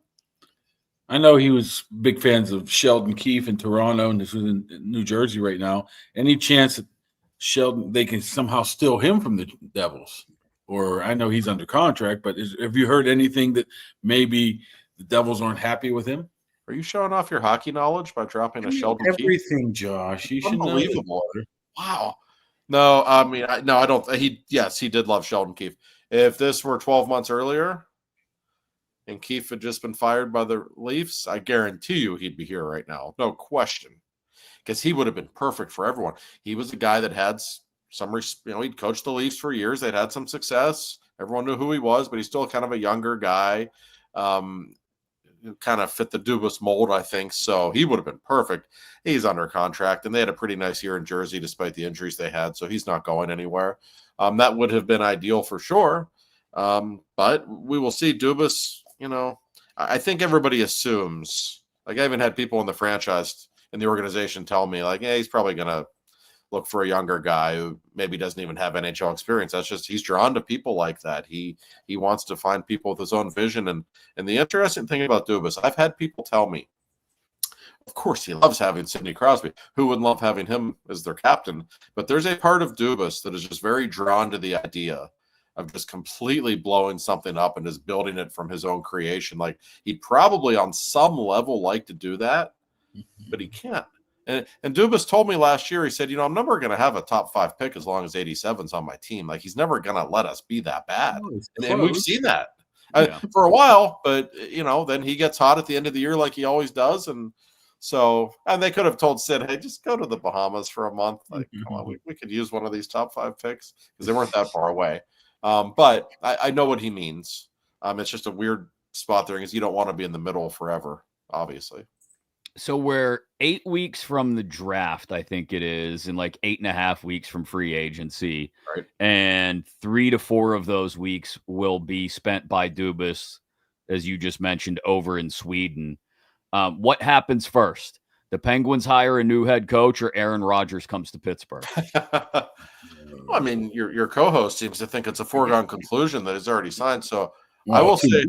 I know he was big fans of Sheldon Keefe in Toronto, and this was in New Jersey right now. Any chance that Sheldon, they can somehow steal him from the Devils? Or I know he's under contract, but have you heard anything that maybe the Devils aren't happy with him? Are you showing off your hockey knowledge by dropping a Sheldon Keefe? Everything, Josh. You should know. Unbelievable. Wow. No, I mean, I don't. He did love Sheldon Keefe. If this were 12 months earlier and Keefe had just been fired by the Leafs, I guarantee you he'd be here right now. No question. Because he would have been perfect for everyone. He was a guy that had he'd coached the Leafs for years. They'd had some success. Everyone knew who he was, but he's still kind of a younger guy. Kind of fit the Dubas mold, I think. So he would have been perfect. He's under contract, and they had a pretty nice year in Jersey despite the injuries they had. So he's not going anywhere. That would have been ideal for sure. But we will see. Dubas, I think everybody assumes, like I even had people in the franchise in the organization tell me like, hey, he's probably going to look for a younger guy who maybe doesn't even have NHL experience. That's just, he's drawn to people like that. He wants to find people with his own vision. And the interesting thing about Dubas, I've had people tell me, of course, he loves having Sidney Crosby. Who wouldn't love having him as their captain? But there's a part of Dubas that is just very drawn to the idea of just completely blowing something up and just building it from his own creation. Like he'd probably on some level like to do that, but he can't. And Dubas told me last year, he said, I'm never going to have a top 5 pick as long as 87's on my team. Like he's never going to let us be that bad. And we've seen that for a while, but then he gets hot at the end of the year like he always does. And they could have told Sid, hey, just go to the Bahamas for a month. Like, come on, we could use one of these top 5 picks because they weren't that far away. But I know what he means. It's just a weird spot there because you don't want to be in the middle forever, obviously. So we're 8 weeks from the draft, I think it is, and like 8.5 weeks from free agency. Right. And 3 to 4 of those weeks will be spent by Dubas, as you just mentioned, over in Sweden. What happens first? The Penguins hire a new head coach or Aaron Rodgers comes to Pittsburgh? I mean, your co-host seems to think it's a foregone conclusion that he's already signed. So I will say,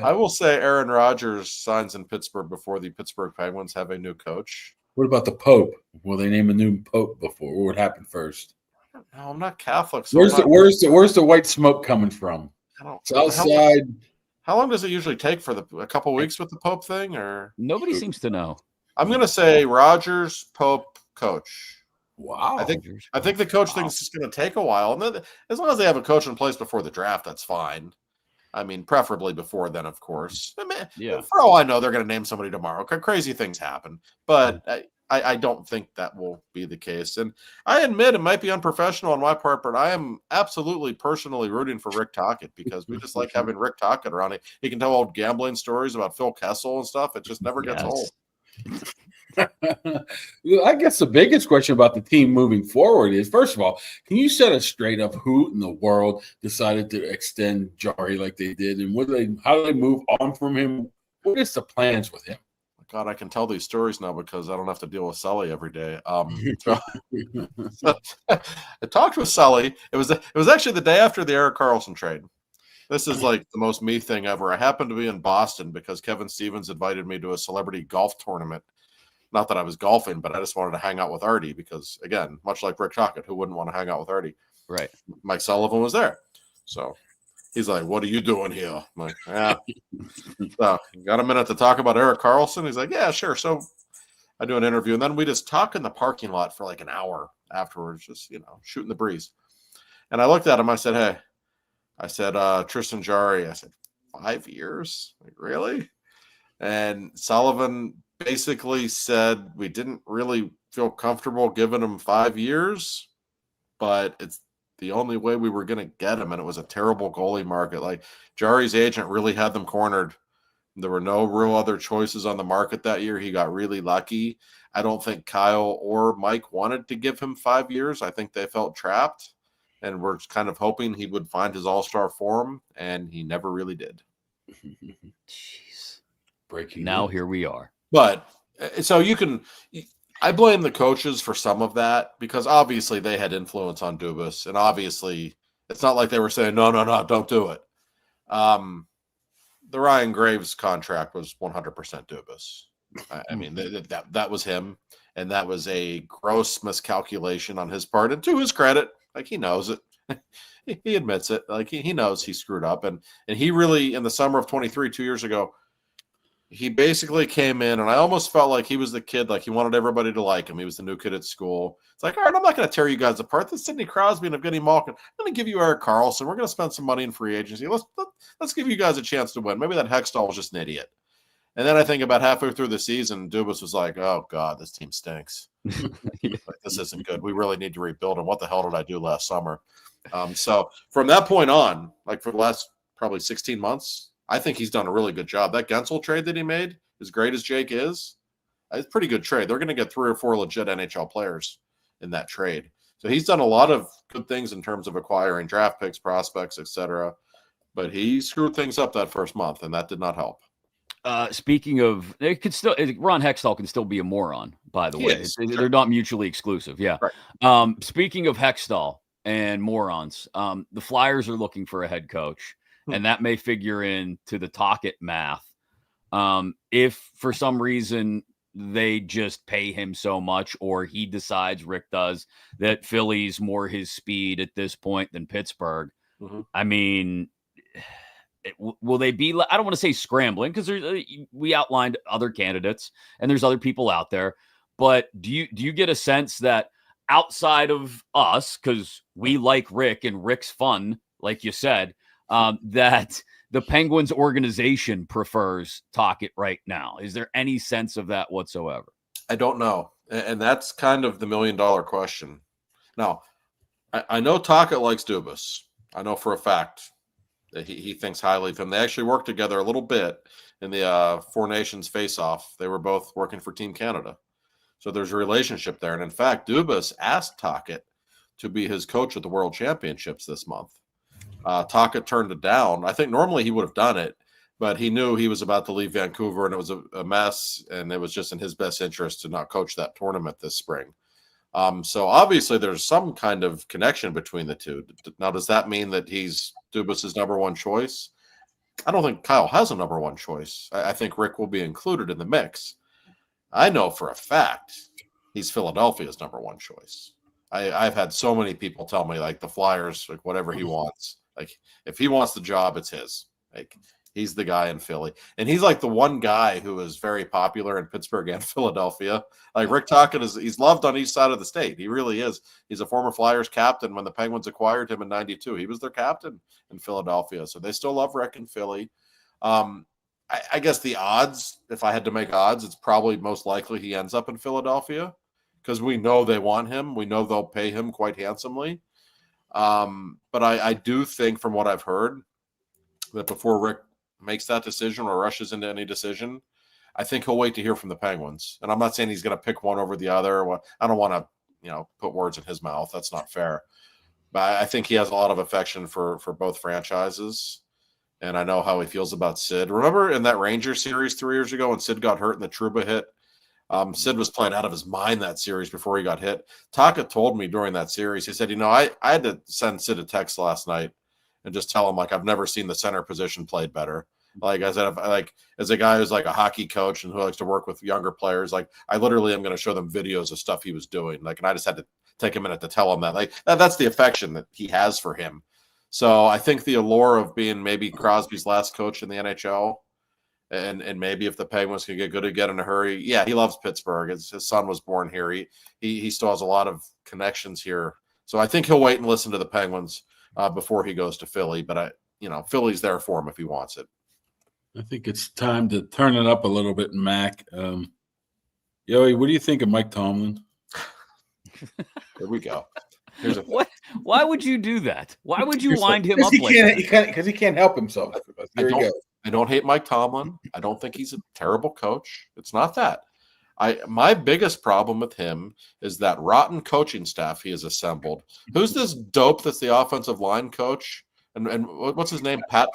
I will say Aaron Rodgers signs in Pittsburgh before the Pittsburgh Penguins have a new coach. What about the Pope? Will they name a new Pope before? What would happen first? No, I'm not Catholic. So where's the white smoke coming from? South side. How long does it usually take for a couple weeks with the Pope thing? Or nobody seems to know. I'm going to say Rodgers, Pope, coach. Wow. I think the coach thing is just going to take a while. And then, as long as they have a coach in place before the draft, that's fine. I mean, preferably before then, of course. I mean, for all I know, they're going to name somebody tomorrow. Crazy things happen. But I don't think that will be the case. And I admit it might be unprofessional on my part, but I am absolutely personally rooting for Rick Tocchet because we just like having Rick Tocchet around. He can tell old gambling stories about Phil Kessel and stuff. It just never gets old. I guess the biggest question about the team moving forward is, first of all, can you set us straight up who in the world decided to extend Jarry like they did, and how do they move on from him? What is the plans with him? God, I can tell these stories now because I don't have to deal with Sully every day. I talked with Sully. It was actually the day after the Erik Karlsson trade. This is like the most me thing ever. I happened to be in Boston because Kevin Stevens invited me to a celebrity golf tournament. Not that I was golfing, but I just wanted to hang out with Artie because, again, much like Rick Tocchet, who wouldn't want to hang out with Artie? Right. Mike Sullivan was there. So he's like, what are you doing here? I'm like, yeah. So, got a minute to talk about Erik Karlsson? He's like, yeah, sure. So I do an interview, and then we just talk in the parking lot for like an hour afterwards, just, shooting the breeze. And I looked at him. I said, hey. I said, Tristan Jarry. I said, 5 years? Like, really? And Sullivan basically said we didn't really feel comfortable giving him 5 years, but it's the only way we were going to get him, and it was a terrible goalie market. Like, Jarry's agent really had them cornered. There were no real other choices on the market that year. He got really lucky. I don't think Kyle or Mike wanted to give him 5 years. I think they felt trapped. And we're kind of hoping he would find his all-star form, and he never really did. Jeez. Breaking now news. Here we are. But so I blame the coaches for some of that because obviously they had influence on Dubas, and obviously it's not like they were saying, no, don't do it. The Ryan Graves contract was 100% Dubas. I mean, that was him, and that was a gross miscalculation on his part. And to his credit, like, he knows it. He admits it. Like, he knows he screwed up. And he really, in the summer of 23, 2 years ago, he basically came in, and I almost felt like he was the kid, like he wanted everybody to like him. He was the new kid at school. It's like, all right, I'm not going to tear you guys apart. This is Sidney Crosby and Evgeny Malkin. I'm going to give you Erik Karlsson. We're going to spend some money in free agency. Let's give you guys a chance to win. Maybe that Hextall was just an idiot. And then I think about halfway through the season, Dubas was like, "Oh God, this team stinks. Like, this isn't good. We really need to rebuild. And what the hell did I do last summer?" So from that point on, like for the last probably 16 months, I think he's done a really good job. That Gensel trade that he made, as great as Jake is, it's a pretty good trade. They're going to get 3 or 4 legit NHL players in that trade. So he's done a lot of good things in terms of acquiring draft picks, prospects, etc. But he screwed things up that first month, and that did not help. Speaking of, it could still Ron Hextall can still be a moron. By the way, they're not mutually exclusive. Yeah. Right. Speaking of Hextall and morons, the Flyers are looking for a head coach, and that may figure into the Tocchet math. If for some reason they just pay him so much, or he decides, Rick does, that Philly's more his speed at this point than Pittsburgh. I mean, will they be, I don't want to say scrambling, because we outlined other candidates and there's other people out there, but do you get a sense that outside of us, because we like Rick and Rick's fun, like you said, that the Penguins organization prefers Tocchet right now? Is there any sense of that whatsoever? I don't know. And that's kind of the $1 million question. Now, I know Tocchet likes Dubas. I know for a fact that he thinks highly of him. They actually worked together a little bit in the Four Nations face-off. They were both working for Team Canada. So there's a relationship there. And in fact, Dubas asked Tocchet to be his coach at the World Championships this month. Tocchet turned it down. I think normally he would have done it, but he knew he was about to leave Vancouver and it was a mess, and it was just in his best interest to not coach that tournament this spring. So obviously there's some kind of connection between the two. Now, does that mean that he's Dubas's number one choice? I don't think Kyle has a number one choice. I think Rick will be included in the mix. I know for a fact he's Philadelphia's number one choice. I've had so many people tell me, like, the Flyers, like, whatever he wants. Like, if he wants the job, it's his. Like, he's the guy in Philly. And he's like the one guy who is very popular in Pittsburgh and Philadelphia. Like, Rick Tocchet he's loved on each side of the state. He really is. He's a former Flyers captain. When the Penguins acquired him in '92, he was their captain in Philadelphia. So they still love Rick in Philly. I guess the odds, if I had to make odds, it's probably most likely he ends up in Philadelphia, because we know they want him. We know they'll pay him quite handsomely. But I do think, from what I've heard, that before Rick makes that decision or rushes into any decision, I think he'll wait to hear from the Penguins. And I'm not saying he's going to pick one over the other. I don't want to, put words in his mouth. That's not fair. But I think he has a lot of affection for both franchises. And I know how he feels about Sid. Remember in that Rangers series 3 years ago when Sid got hurt and the Trouba hit? Sid was playing out of his mind that series before he got hit. Tocchet told me during that series, he said, I had to send Sid a text last night and just tell him, like, I've never seen the center position played better. Like I said, as a guy who's like a hockey coach and who likes to work with younger players, like, I literally am going to show them videos of stuff he was doing. Like, and I just had to take a minute to tell him that. Like, that's the affection that he has for him. So I think the allure of being maybe Crosby's last coach in the NHL, and maybe if the Penguins can get good again in a hurry. Yeah, he loves Pittsburgh. His son was born here. He still has a lot of connections here. So I think he'll wait and listen to the Penguins before he goes to Philly. But Philly's there for him if he wants it. I think it's time to turn it up a little bit, Mac. Yohe, what do you think of Mike Tomlin? Here we go. What? Why would you do that? Why would you wind him up like that? Because he can't help himself. There you go. I don't hate Mike Tomlin. I don't think he's a terrible coach. It's not that. My biggest problem with him is that rotten coaching staff he has assembled. Who's this dope that's the offensive line coach? And what's his name? Pat.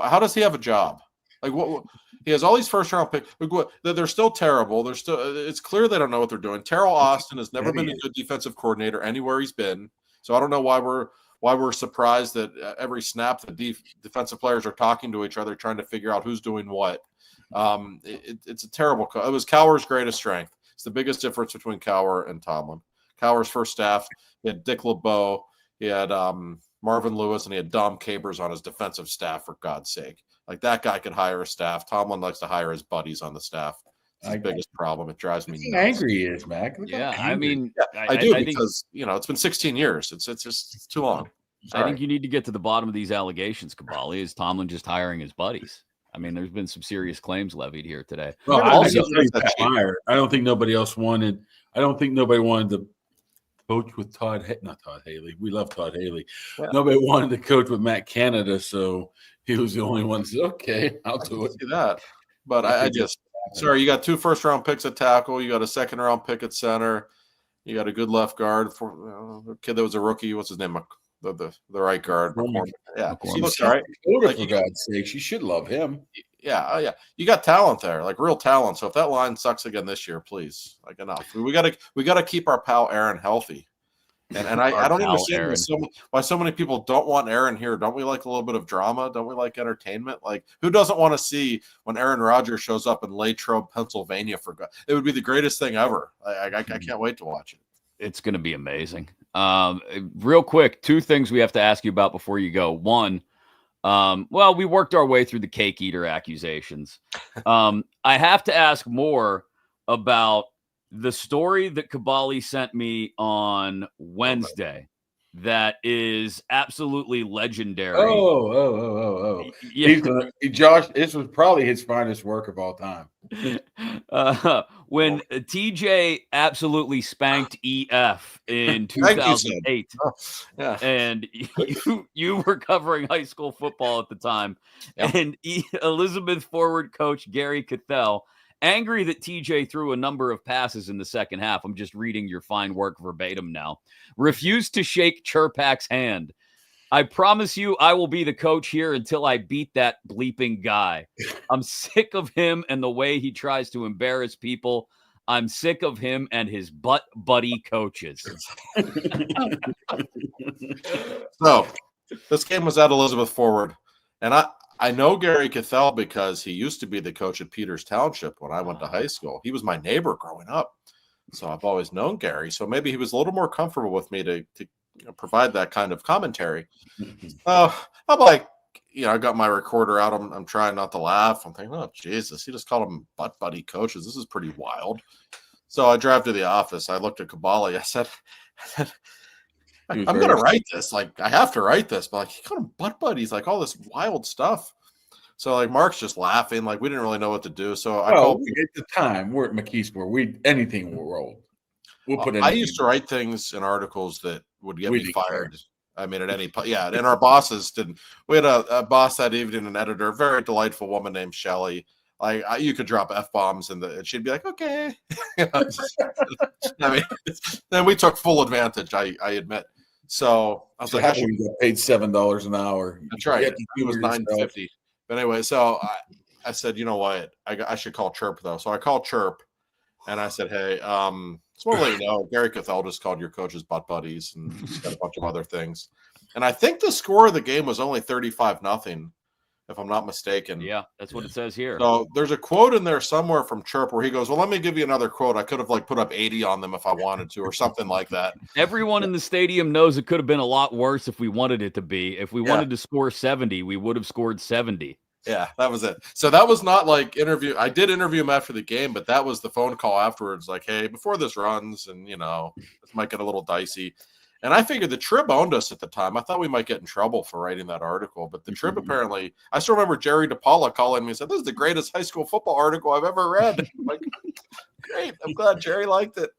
How does he have a job? Like, what? He has all these first-round picks. They're still terrible. It's clear they don't know what they're doing. Terrell Austin has never been a good defensive coordinator anywhere he's been. So I don't know why we're surprised that every snap the defensive players are talking to each other, trying to figure out who's doing what. It's a terrible. It was Cowher's greatest strength. It's the biggest difference between Cowher and Tomlin. Cowher's first staff, he had Dick LeBeau, he had Marvin Lewis, and he had Dom Capers on his defensive staff, for God's sake. Like, that guy could hire a staff. Tomlin likes to hire his buddies on the staff. It's his biggest problem. It drives me nuts. Angry he is, Mac. Yeah, I mean, I do, because it's been 16 years. It's too long. Sorry. I think you need to get to the bottom of these allegations, Kaboly. Is Tomlin just hiring his buddies? I mean, there's been some serious claims levied here today. Well, Also, I don't think nobody else wanted. I don't think nobody wanted to coach with not Todd Haley. We love Todd Haley. Yeah. Nobody wanted to coach with Matt Canada, so he was the only one that said, okay, I'll do it. See that. But I just, sorry, you got 2 first-round picks at tackle. You got a second-round pick at center. You got a good left guard for a kid that was a rookie. What's his name? The right guard. Yeah, he looks all right. For God's sake, you should love him. Yeah. You got talent there, like real talent. So if that line sucks again this year, please, like enough. We gotta keep our pal Aaron healthy. And I don't understand why so many people don't want Aaron here. Don't we like a little bit of drama? Don't we like entertainment? Like, who doesn't want to see when Aaron Rodgers shows up in Latrobe, Pennsylvania? It would be the greatest thing ever. I can't wait to watch it. It's going to be amazing. Real quick, 2 things we have to ask you about before you go. One, well, we worked our way through the cake eater accusations. I have to ask more about the story that Kaboly sent me on Wednesday that is absolutely legendary. Oh. Yeah. Josh, this was probably his finest work of all time. When TJ absolutely spanked EF in 2008. Yeah. And you were covering high school football at the time. Yep. And Elizabeth forward coach Gary Cathell, angry that TJ threw a number of passes in the second half. I'm just reading your fine work verbatim now. Refused to shake Chirpak's hand. I promise you I will be the coach here until I beat that bleeping guy. I'm sick of him and the way he tries to embarrass people. I'm sick of him and his butt buddy coaches. So this game was at Elizabeth Forward. And I know Gary Cathell because he used to be the coach at Peters Township when I went to high school. He was my neighbor growing up. So I've always known Gary. So maybe he was a little more comfortable with me to provide that kind of commentary. I'm like, I got my recorder out. I'm trying not to laugh. I'm thinking, oh, Jesus, he just called them butt buddy coaches. This is pretty wild. So I drive to the office. I looked at Kaboly. I said, I'm going to write this. Like, I have to write this. But like, he called them butt buddies, like all this wild stuff. So like Mark's just laughing. Like, we didn't really know what to do. So I called. At the time, we're at McKeesport. Anything will roll. We'll put. I used to write things in articles that would get me fired. I mean, at any and our bosses didn't. We had a boss that evening, an editor, very delightful woman named Shelley. Like, you could drop F-bombs and she'd be like, okay. I mean, then we took full advantage. I admit. So I was like, I should get paid $7 an hour. That's right. It was $9.50. But anyway, so I said, you know what? I should call Chirp though. So I called Chirp, and I said, hey, just want to let you know, Gary Cathell just called your coaches butt buddies and he's got a bunch of other things. And I think the score of the game was only 35-0, if I'm not mistaken. Yeah, that's what it says here. So there's a quote in there somewhere from Chirp where he goes, well, let me give you another quote. I could have put up 80 on them if I wanted to, or something like that. Everyone in the stadium knows it could have been a lot worse if we wanted it to be. If we wanted to score 70, we would have scored 70. Yeah, that was it. So that was not like interview. I did interview him after the game, but that was the phone call afterwards. Like, hey, before this runs, and this might get a little dicey. And I figured the Trib owned us at the time. I thought we might get in trouble for writing that article, but the Trib apparently. I still remember Jerry DePaula calling me and said, "This is the greatest high school football article I've ever read." I'm like, great. I'm glad Jerry liked it.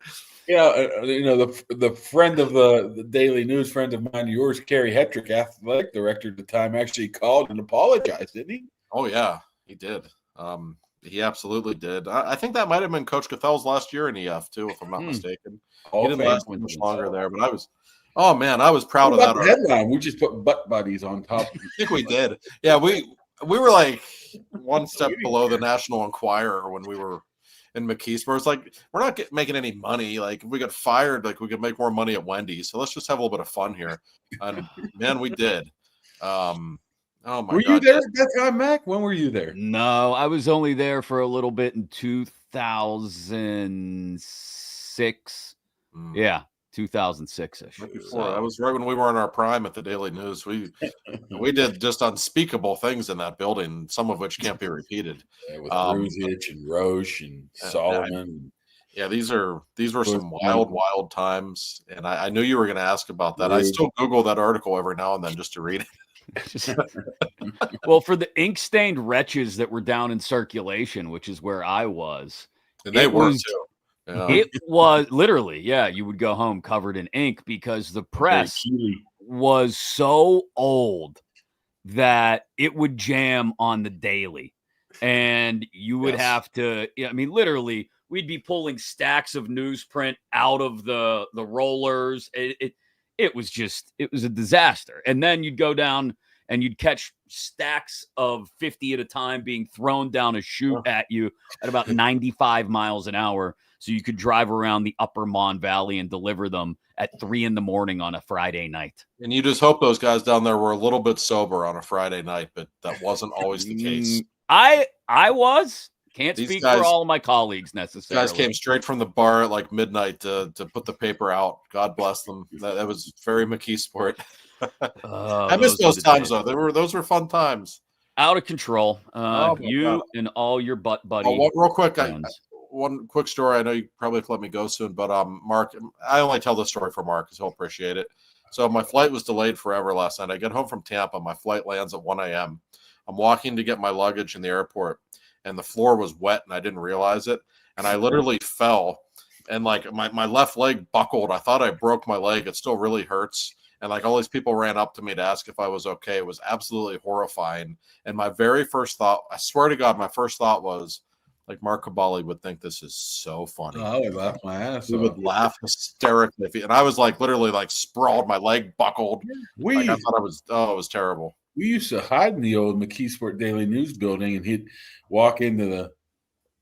Yeah, the friend of the Daily News, friend of mine, yours, Kerry Hetrick, athletic director at the time, actually called and apologized, didn't he? Oh yeah, he did. He absolutely did. I think that might have been Coach Cathell's last year in EF too, if I'm not mistaken. He didn't last much longer there, but I was proud of that headline. We just put butt buddies on top. I think we did. Yeah, we were like one step below the National Enquirer when we were in McKeesport. It's like, we're not making any money. Like, if we got fired, like, we could make more money at Wendy's. So let's just have a little bit of fun here. And man, we did. Oh my God! Were you there at that time, Mac? When were you there? No, I was only there for a little bit in 2006. Yeah, 2006-ish. That was right when we were in our prime at the Daily News. We did just unspeakable things in that building, some of which can't be repeated. Yeah, with Bruzich and Roche and Solomon. Yeah, these were some wild times, and I knew you were going to ask about that. I still Google that article every now and then just to read it. Well, for the ink-stained wretches that were down in circulation, which is where I was, And they were too. Yeah. it was literally, yeah, you would go home covered in ink because the press was so old that it would jam on the daily. And you would have to, I mean, literally, we'd be pulling stacks of newsprint out of the rollers. It was a disaster. And then you'd go down and you'd catch stacks of 50 at a time being thrown down a chute at you at about 95 miles an hour. So you could drive around the upper Mon Valley and deliver them at 3 a.m. on a Friday night. And you just hope those guys down there were a little bit sober on a Friday night, but that wasn't always the case. I can't speak for all of my colleagues necessarily. Guys came straight from the bar at like midnight to put the paper out. God bless them. That was very McKeesport. I miss those times though. Those were fun times. Out of control. You and all your butt buddies. Real quick, one quick story. I know you probably have to let me go soon, but Mark, I only tell this story for Mark because he'll appreciate it. So my flight was delayed forever last night. I get home from Tampa. My flight lands at 1 a.m. I'm walking to get my luggage in the airport, and the floor was wet, and I didn't realize it. And I literally fell, and like my left leg buckled. I thought I broke my leg. It still really hurts. And like all these people ran up to me to ask if I was okay. It was absolutely horrifying. And my very first thought, I swear to God, my first thought was, like, Mark Kaboly would think this is so funny. I would laugh my ass off. He would laugh hysterically. And I was like literally like sprawled, my leg buckled. I thought it was terrible. We used to hide in the old McKeesport Daily News building, and he'd walk into the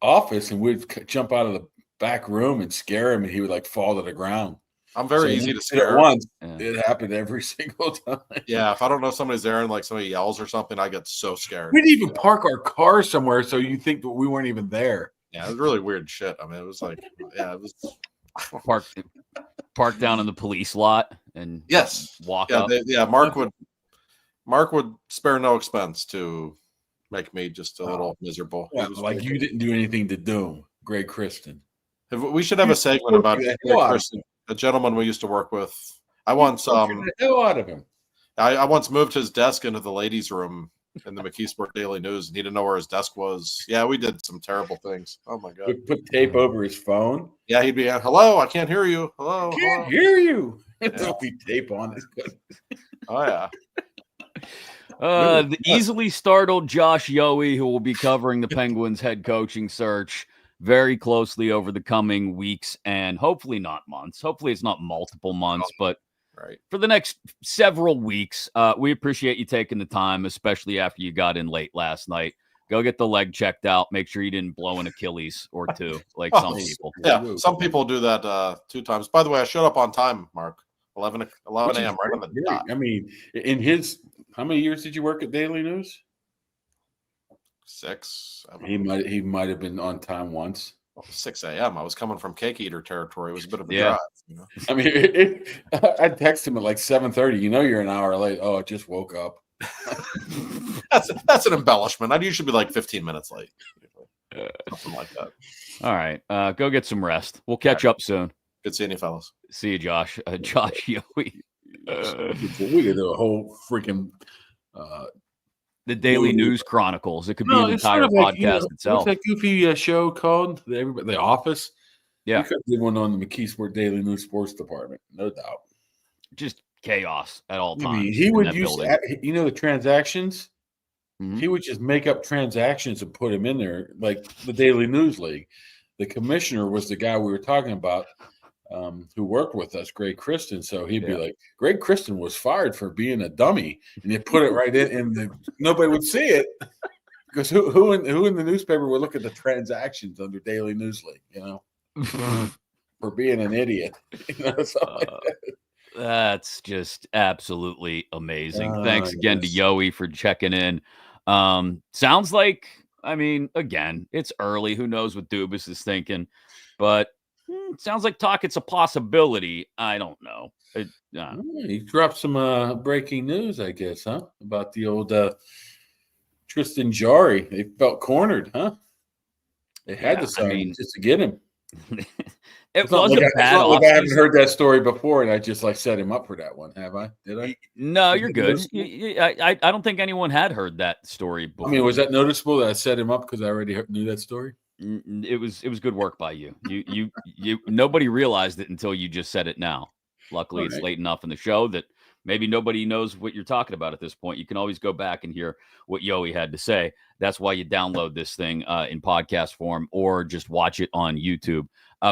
office and we'd jump out of the back room and scare him, and he would like fall to the ground. I'm very easy to scare. Once. It happened every single time. Yeah, if I don't know somebody's there and like somebody yells or something, I get so scared. We'd even park our car somewhere so you think that we weren't even there. Yeah, it was really weird shit. I mean, it was like, it was park down in the police lot and walk up. Mark would spare no expense to make me just a little miserable. Yeah, like you didn't do anything to do, Greg Kristen. We should have a segment about Greg Kristen. A gentleman we used to work with. I once the hell out of him. I once moved his desk into the ladies' room in the McKeesport Daily News, and he didn't know where his desk was. Yeah, we did some terrible things. Oh my God! Put tape over his phone. Yeah, he'd be, hello, I can't hear you. Hello, can't hear you. There'll be tape on it. Oh yeah. The easily startled Josh Yohe, who will be covering the Penguins' head coaching search very closely over the coming weeks and hopefully not months. Hopefully it's not multiple months, but for the next several weeks. We appreciate you taking the time, especially after you got in late last night. Go get the leg checked out. Make sure you didn't blow an Achilles or two, like some people. Yeah, some people do that 2 times. By the way, I showed up on time, Mark. 11 a.m. right on the dot. I mean, how many years did you work at Daily News? 6. He might have been on time once. 6 a.m. I was coming from cake eater territory. It was a bit of a drive. You know? I mean, I text him at like 7:30. You're an hour late. Oh, I just woke up. That's an embellishment. I'd usually be like 15 minutes late. Something like that. All right. Go get some rest. We'll catch up soon. Good seeing you, fellas. See you, Josh. Josh Yohe. We could do a whole freaking the Daily News Chronicles. It could be an entire podcast itself. What's that goofy show called? The Office? Yeah. We could do one on the McKeesport Daily News Sports Department, no doubt. Just chaos at all times. He would use, the transactions. Mm-hmm. He would just make up transactions and put them in there, like the Daily News League. The commissioner was the guy we were talking about. Who worked with us, Greg Kristen. So he'd be like, Greg Kristen was fired for being a dummy. And you put it right in nobody would see it. Because who in the newspaper would look at the transactions under Daily News League, for being an idiot. Like that. That's just absolutely amazing. Thanks again to Yohe for checking in. Sounds like, again, it's early. Who knows what Dubas is thinking, but sounds like it's a possibility. I don't know. He dropped some breaking news, I guess, huh? About the old Tristan Jarry. They felt cornered, huh? They had to sign him just to get him. It was a bad I haven't offseason. heard that story before, and I just like set him up for that one. Have I? Did I? No, Was you're that good. noticeable? I don't think anyone had heard that story before. I mean, was that noticeable that I set him up because I already knew that story? It was good work by you. You nobody realized it until you just said it now. Luckily, it's late enough in the show that maybe nobody knows what you're talking about at this point. You can always go back and hear what Yohe had to say. That's why you download this thing in podcast form or just watch it on YouTube.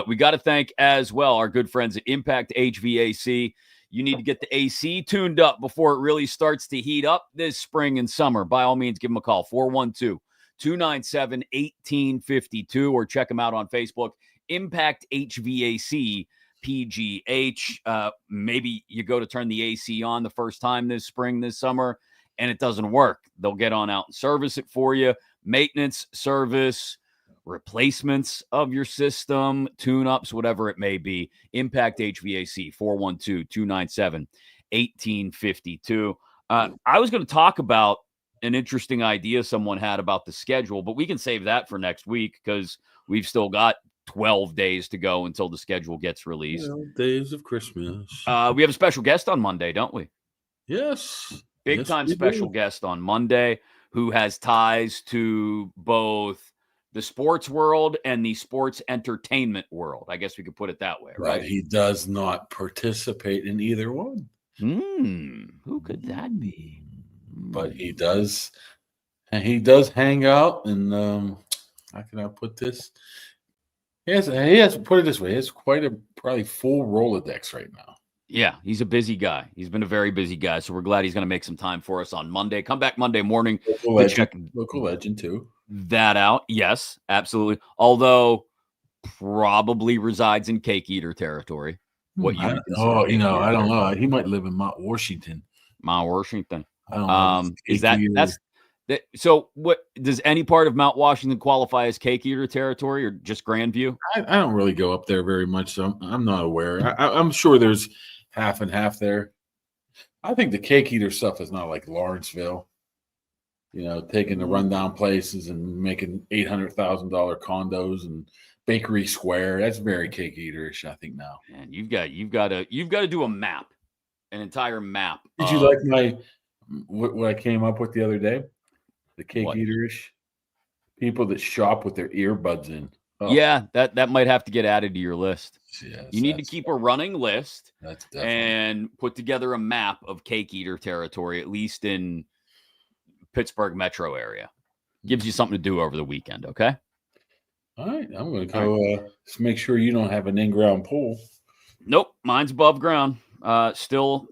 We got to thank as well our good friends at Impact HVAC. You need to get the AC tuned up before it really starts to heat up this spring and summer. By all means, give them a call, 412-297-1852, or check them out on Facebook, Impact HVAC PGH. Maybe you go to turn the AC on the first time this spring, this summer, and it doesn't work. They'll get on out and service it for you. Maintenance, service, replacements of your system, tune-ups, whatever it may be. Impact HVAC, 412-297-1852. I was going to talk about an interesting idea someone had about the schedule, but we can save that for next week because we've still got 12 days to go until the schedule gets released. Days of Christmas. We have a special guest on Monday, don't we? Yes. Big time special guest on Monday who has ties to both the sports world and the sports entertainment world. I guess we could put it that way, right? But he does not participate in either one. Who could that be? But he does. And he does hang out. And how can I put this? He has put it this way. He has quite a probably full Rolodex right now. Yeah, he's a busy guy. He's been a very busy guy. So we're glad he's going to make some time for us on Monday. Come back Monday morning. Local legend too. That out. Yes, absolutely. Although probably resides in cake eater territory. I don't know. He might live in Mount Washington. Mount Washington. I don't know. Is that so? What does any part of Mount Washington qualify as cake eater territory or just Grandview? I don't really go up there very much, so I'm not aware. I'm sure there's half and half there. I think the cake eater stuff is not like Lawrenceville. Taking the rundown places and making $800,000 condos and Bakery Square. That's very cake eaterish, I think now. And you've got to do a map, an entire map. Did you like what I came up with the other day? The cake eaterish people that shop with their earbuds in. Oh. Yeah, that might have to get added to your list. Yes, you need to keep a running list that's and put together a map of cake eater territory, at least in Pittsburgh metro area. Gives you something to do over the weekend, okay? All right, I'm going to go just make sure you don't have an in-ground pool. Nope, mine's above ground. Still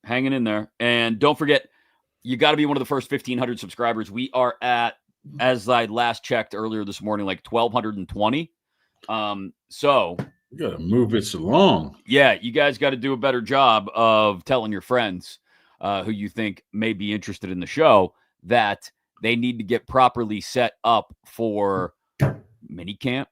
hanging in there. And don't forget, you got to be one of the first 1,500 subscribers. We are at, as I last checked earlier this morning, like 1,220. So you got to move this along. Yeah, you guys got to do a better job of telling your friends who you think may be interested in the show that they need to get properly set up for mini camp,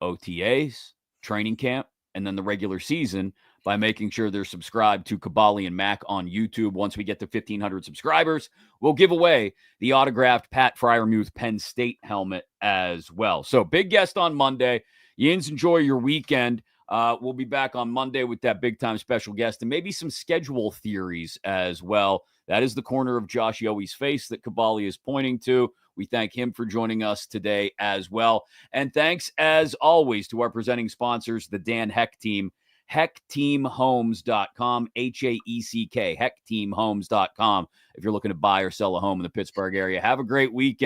OTAs, training camp, and then the regular season by making sure they're subscribed to Kaboly+Mack on YouTube. Once we get to 1,500 subscribers, we'll give away the autographed Pat Fryermuth Penn State helmet as well. So big guest on Monday. Yins, enjoy your weekend. We'll be back on Monday with that big-time special guest and maybe some schedule theories as well. That is the corner of Josh Yohe's face that Kaboly is pointing to. We thank him for joining us today as well. And thanks, as always, to our presenting sponsors, the Dan Heck Team, HeckTeamHomes.com, HAECK, HeckTeamHomes.com. If you're looking to buy or sell a home in the Pittsburgh area, have a great weekend.